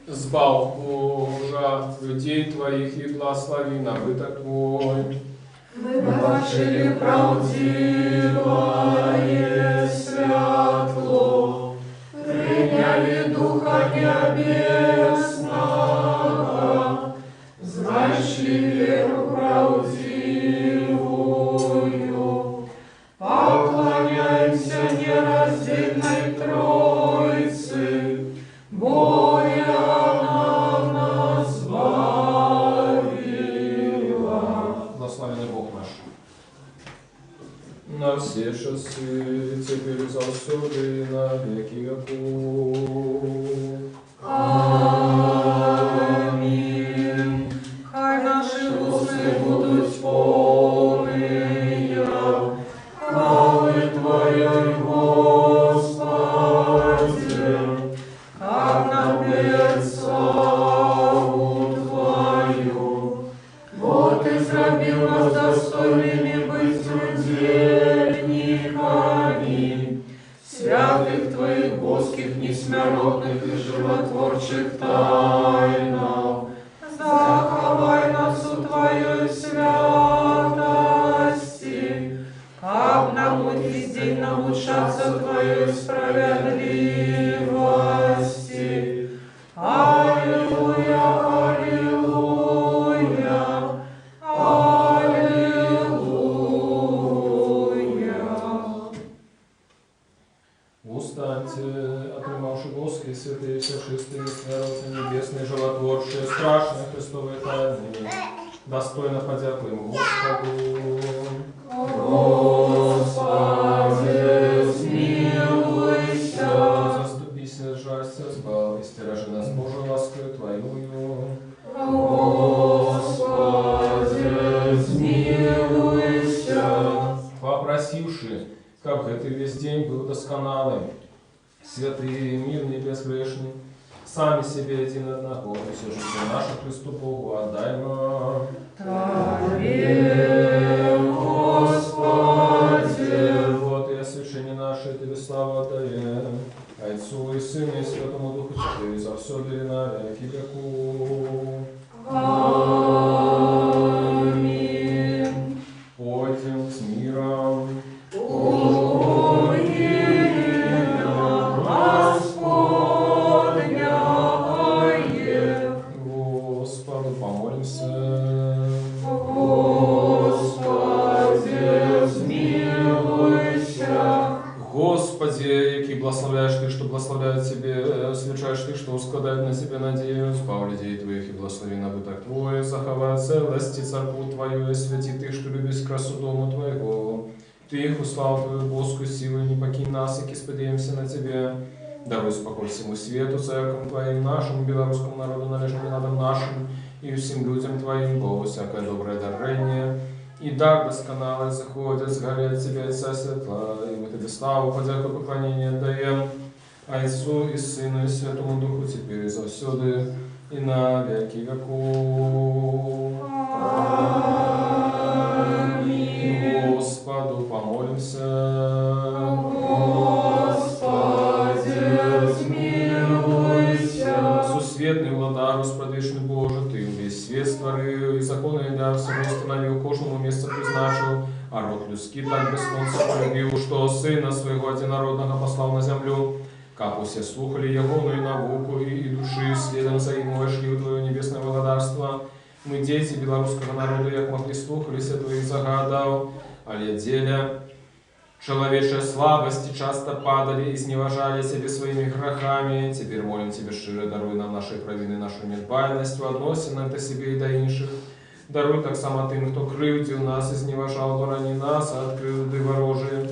Збав Божа людей Твоих и благослови набыток Твой. Мы бачили правдивое святло, приняли Духа Небесного, значили веру правдивую, поклоняемся нераздельной Троице, Божья нам нас избавила. Благословенный Бог наш. На все часы, теперь и завсёды, и на веки веков. Аминь. Хай наши уста будут полные хвалы Твоей, Господи, как нам петь славу Твою. Вот Ты зробил нас достойными быть удельниками святых Твоих боских, несмиротных и животворчих тайнов. Заховай нас у Твоей святости, как нам будет весь день научаться Твоей справедливости. Аллилуйя, аллилуйя, аллилуйя. Устаньте, отнимавши воски, святые, все чистые, смертные, небесные, животворшие, страшные Христовые тайны, достойно подякуем Господу. Господи, смилуйся. Заступися, жалься, избав, и стиражи нас Божию ласкою Твоею. Господи, смилуйся. Попросивши, как это весь день был досконалым, святые, мирные, безгрешные, сами себе один одного, и все житие наше Христу Богу отдаймо. Тебе, Господи. Вот и освящение наше, Тебе славу отдаем, Отцу и Сыну и Святому Духу Теперь и завсёды и на веки веков. Аминь. Пойдем с миром. Господу помолимся. Господи, смилуйся. Господи, який благословляешь Ты, что благословляет Тебе, свечаешь Ты, что ускладает на Себе надею, спав людей Твоих и благослови набыток Твой, заховай целости церкву Твою, и святи Ты, что любишь красу дому Твоего. Ты их услал Твою боску силу, не покинь нас, и сподеемся на Тебе. Даруй спокой всему свету, церквам Твоим, нашему белорусскому народу, належным народам нашим, и всем людям Твоим, Богу, всякое доброе дарение. И дар досконалый заходит, сгорет Тебе, Отца светла, и мы Тебе славу, подяку, поклонение отдаем, Отцу и Сыну и Святому Духу, теперь и завсёды, и на веки веков. Аминь. Господу помолимся. Господи, смилуйся. Сусветный владару, сподвечный Боже, Ты весь свет створил, и законы и дар всего установил, кожному место призначил, а род людский так без солнца полюбил, что Сына Своего Одинородного послал на землю, как все слухали Его, и науку, и души, следом за Ему вошли в Твое небесное владарство. Мы, дети белорусского народа, як могли слухались, Твоих загадал, але деля человечьей слабости часто падали и изневажали Себе своими грехами. Теперь молим Тебе, щиро даруй нам наши провины, нашу недбайность в односинах до себе и до інших. Даруй так само тем, кто кривдил нас, изневажал, борони нас, открыл ды ворожие.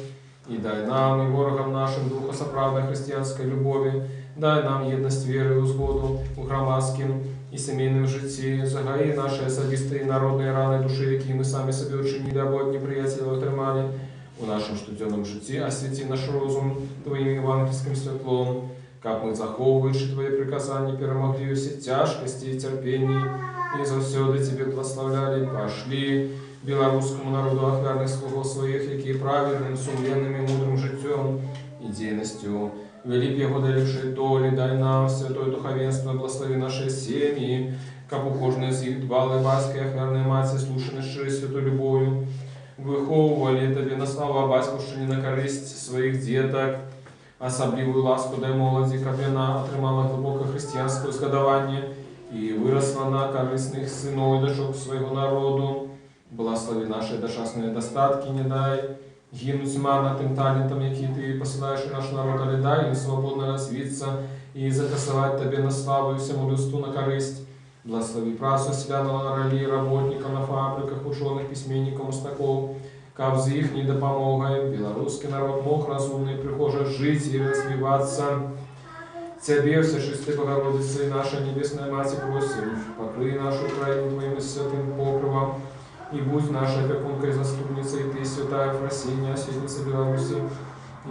И дай нам, и ворогам нашим, духа соправной христианской любови, дай нам едность веры и узгоду у громадским и семейным житті, загаи наши особистые народные раны души, які мы сами себе учинили, або от неприятеля отримали. У нашем штуденном житті освети наш розум Твоим евангельским светлом, как мы, захоўваючы Твои приказания, перемогли все тяжкости и терпения, и завсёды Тебе благословляли, пошли белорусскому народу ахвярных слугов своих, які праведным, сумленным и мудрым життем и дейностью вели б его до лепшей доли, дай нам святое духовенство, благослови наши семьи, как ухоженные з их дбалой батьки, ахвярной матери, слушаны щирой святой любовью, виховували Тебе на славу батьківщині на користь своїх діток, особливую ласку дай молоді, как вона отримала глибоке християнське згадування і виросла на корисних синов і дочок свого народу. Благослови наші дошасні достатки, не дай гинуть марно тим талентам, які Ти посилаєш у наш народ, але дай їм свободно розвитися і закасувати Тебе на славу і всьому людству на користь. Благослови працу селянного на ролі, работников на фабриках, ученых, письменников, мостаков, как з їхней допомогой белорусский народ мог разумно и прихоже жить и развиваться. Тебе, Всечистая Богородица и наша Небесная Мать, просим, покрой нашу Украину Твоим святым покровом, и будь нашей опекункой и заступницей Ты, святая Фросиния, святница Беларуси,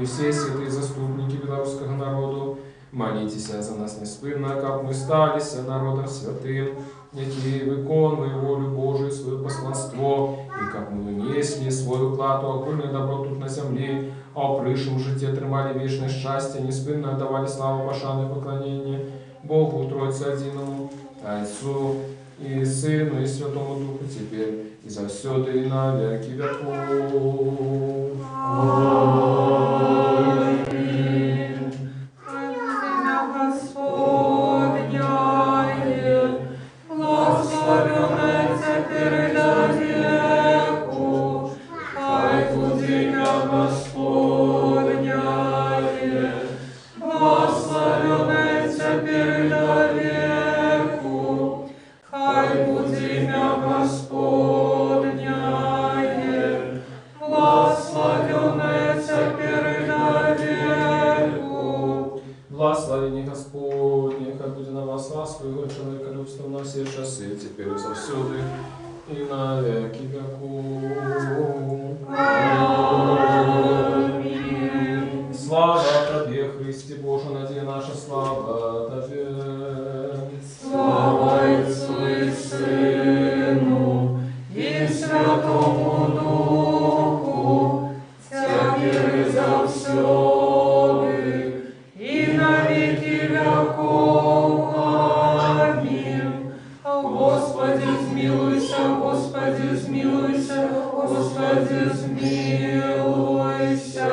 и все святые заступники белорусского народу, молитесь за нас неспынно, как мы стались народом святым, які виконує волю Божию, своє посланство, і как мы внесли свой уклад у огульное добро тут на земле, а в пришем житті отримали вечное счастье, неспынно отдавали славу, пошану и поклонение Богу, Тройце Одиному, Отцу и Сыну и Святому Духу, теперь и завсёды и на веки веков. Благословение Господне, как будет на вас ласку Его человеколюбство на все часы, теперь и завсёды, и на веки веков. Аминь. Слава Тебе, Христе Боже, надея наша, слава Тебе. Слава Отцу и Сыну и Святому Духу, теперь и завсёды, и на веки веков. Аминь. Господи, смилуйся, Господи, смилуйся, Господи, смилуйся.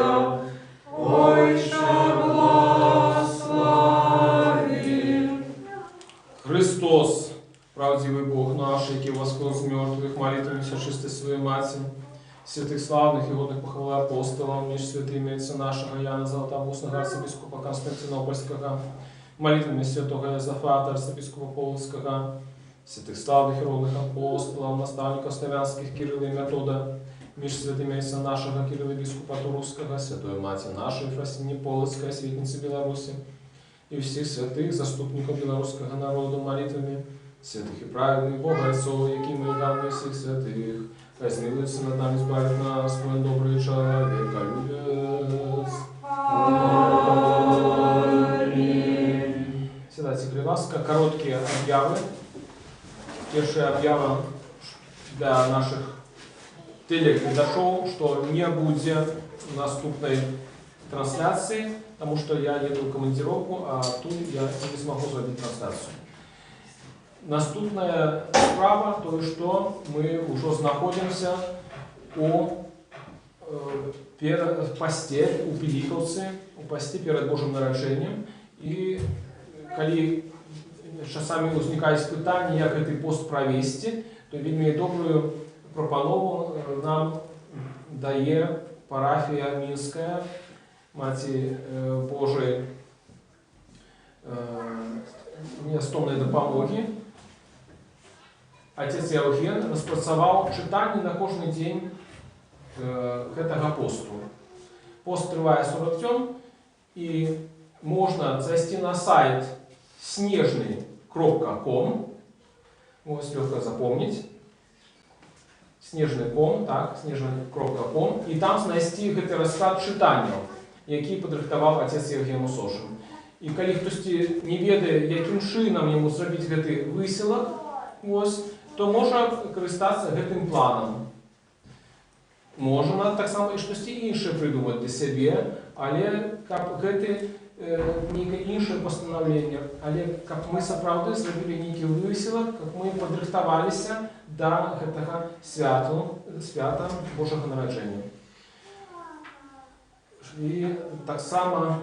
Отче, благослови. Христос, правдивый Бог наш, який воскрес з мертвых, молитвами всечистой своей Мати, святых славных и годных похвалы апостолов, меж святыми отца нашего Яна Златоустного, арцебископа Константинопольского, молитвами святого Иозафата, арцебископа Полоцкого, святых славных и родных апостолов, наставников славянских Кирилла и Метода, меж святыми отца нашего Кирилла бископа Турусского, святой Мати нашей Фросинии Полоцкой, светницы Беларуси, и всех святых заступников белорусского народа молитвами, святых и праведных Бога Отцов, які мы данные всех святых, возмилуется над нами, избавит нас, твой добрый человеколюбец. Аминь. Сідайте, будь ласка, короткие объявы. Первая объява для наших телеглядачей, что не будет наступной трансляции, потому что я еду в командировку, а тут я не смогу сделать трансляцию. Наступная справа, то что мы уже находимся у посте, у Пиликовцы, у посте перед Божьим народжением. И когда часами возникает питание, как этот пост провести, то вельми добрую пропанову нам дає парафія Мінська, Маті Божої неостомної допомоги. Отец Євген розпрацював читання на кожен день этого посту. Пост триває 40 днів, і можна зайти на сайт снежный.com, ось легко запомнить, снежный.com, так, снежный.com, і там знайти розклад читання, який підрихтував отець Євген Усошин. І калі хтосьці не ведае, якім чынам яму зрабіць гэты высілак, то можа карыстацца гэтым планам. Можна таксама і штосьці іншае прыдумаць для сябе, але каб гэты нейкае іншае пастанаўленне, але каб мы сапраўды зрабілі нейкі высілак, каб мы падрыхтаваліся да гэтага свята Божага нараджэння. І таксама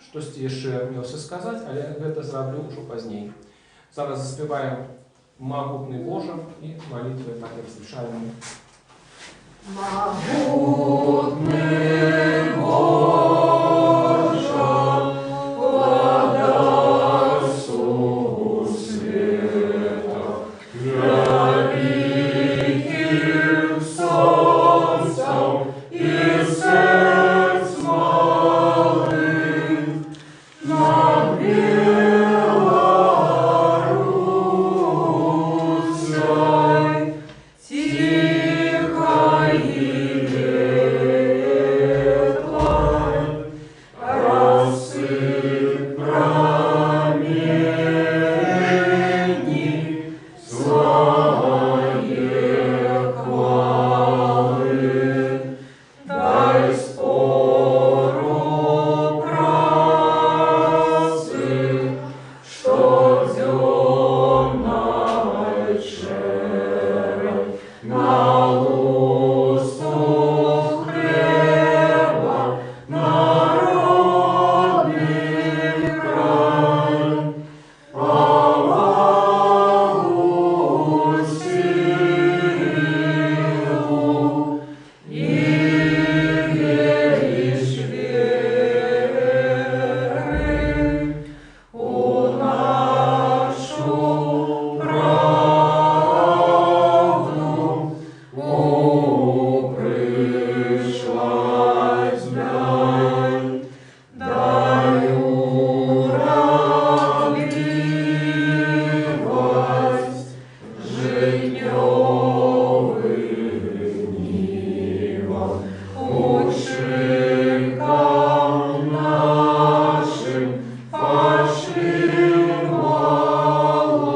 штосьці яшчэ меўся сказаць, але гэта зраблю ўжо пазней. Зараз заспяваем «Магутны Божа» і малітвы так як звычайныя. Могутный Боже, владарству света, великим солнцем и сердц малых, над Белоруссией тихо и ветлой рассыпь промени своей хвалы. Дай спору працы, что темной черой на лусту хлеба народный край, помогу силу и веришь веры у нашу правду, пришлась дай, дай уравнивость житнёвым нивам, учинкам нашим пошли мало,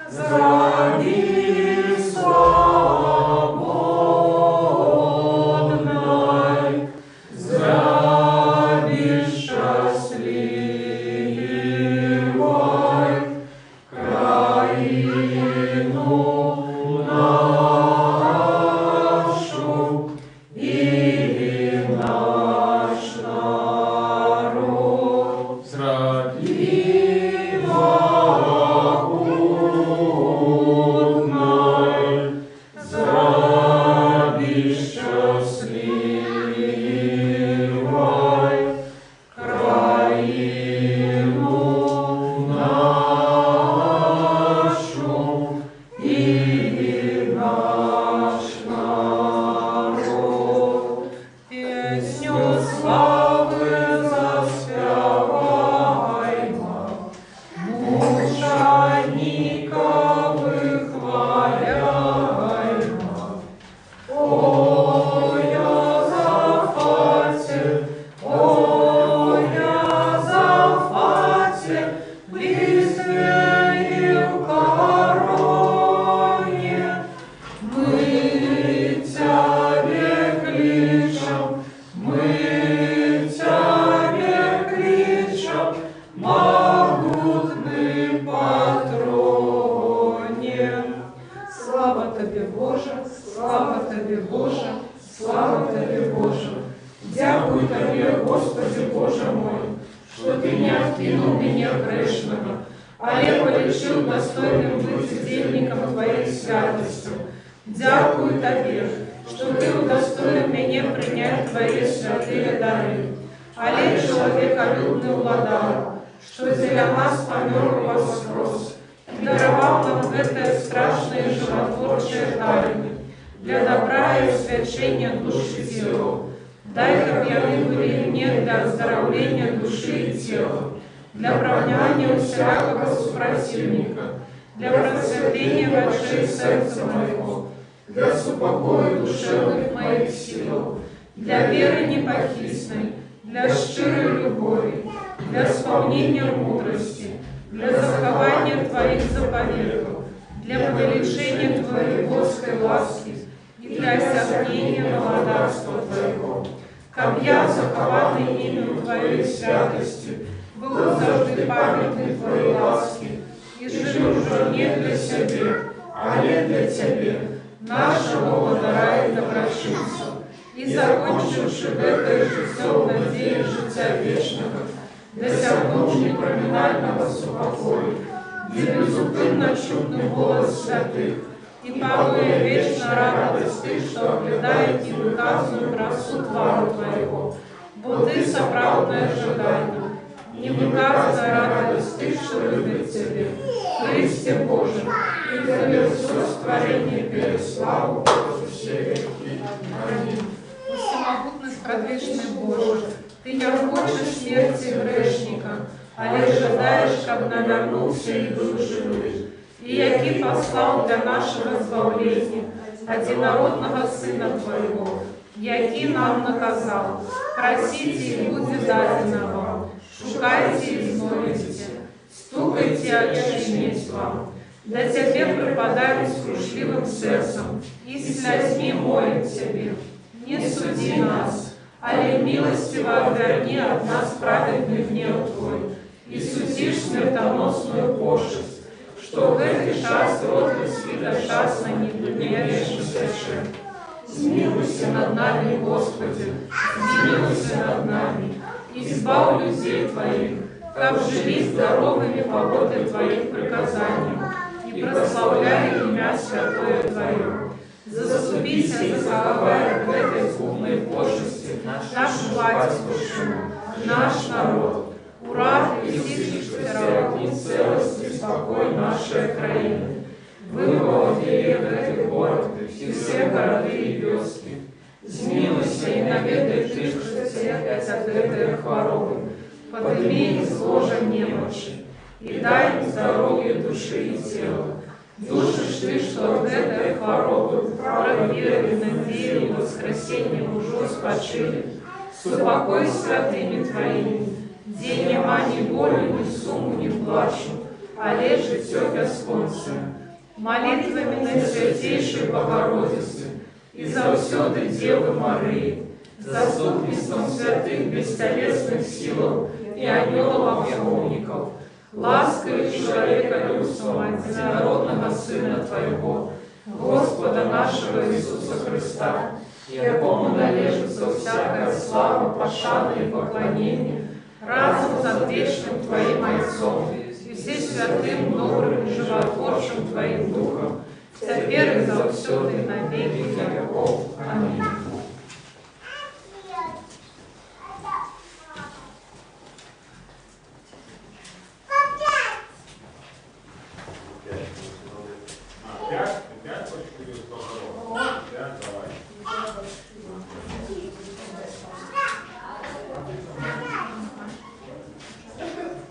зради свободной, зради счастливой, краину нашу и наш народ. Зради могутной, зради счастливой, краину нашу и наш народ. Песню славы заспеваймо, мучеников выхваляймо. Ой, Йозафате, листве и в короне, мы Тебе кличем, могутный патроне. Слава Тебе, Боже, слава Тебе, Боже, слава Тебе, Боже. Дякую Тебе, Господи, Боже мой, что Ты не откинул меня грешного, але полечил достойным быть удельником Твоей святостью. Дякую Тебе, что Ты удостоил меня принять Твои святые дары, але человеколюбный владар, что для нас помер воскрес, и даровал нам это страшное животворчее тайны, для добра и освящения души и тела. Дай, как яны были мне для оздоровления души и тела, для бравнявания всякого супротивника, для просветления очей сердца моего, для супокоя душевных моих сил, для веры непохисной, для щирої любові, для сповнення мудрості, для заховання Твоих заповедей, для повеличения Твоей Божской ласки и для осягнения благодарства Твоего. Как я, захованный именем Твоей святости, был завжди памятный Твоей ласки, и жил уже не для себе, а не для Тебе, нашего благодаря и доброчинца, и закончивши этой жизнью надеи життя вечного, досягнувши непроминального супокою, где безупынно чудный голос святых, и палуя вечно радость Ты, что оглядает невыказанную красу Твару Твоего, бо Ты соправдное ожидание, невыказанная радость Ты, что любит Тебе, Христе Божий, и за все створение перед славу Божию все веки. Аминь. Всемогутный предвечный Боже, Ты не хочешь смерти грешника, а лишь ожидаешь, когда вернулся и был живым, и яки послал для нашего избавления одинородного Сына Твоего, яки нам наказал, просите и будет дадено вам, шукайте и знойдете, стукайте, отчинить вам. Да Тебе припадаем с крушливым сердцем, и слезьми молим Тебе. Не суди нас, але милостиво отверни от нас праведный гнев Твой, и судишь смертоносную пошесть, что в этот час род святошасно не гневящийся шеф. Смилуйся над нами, Господи, смилуйся над нами, избавь людей Твоих, как живи здоровыми по воде Твоих приказаний, и прославляй имя святое Твое. Заступись, заховай в этой згубной пошести нашу батюшку, наш народ. Ура, и целость и спокой нашей краины. Выводи в этот город и все города и вёски. Смилуйся и наведай Ты, что всех от этой хворобы. Подними из ложа немощи и дай им здоровье души и тела. Душишь Ты, что от этой хворобы проверили надею и воскресенье уже спочили. Супокой святыми Твоими. День нема ни боли, ни суму, ни плачу, а лежит все бесконцем. Молитвами Наисвятейшей Богородицы и за всюду Девы Марии, заступничеством святых бестелесных сил и ангелов-охотников, лаской человека людского, единородного Сына Твоего, Господа нашего Иисуса Христа, якому належится всякая слава, пошана и поклонение, разум над вечным Твоим Отцом и все святым, добрым, животворчим Твоим Духом, теперь и завсёды и навеки.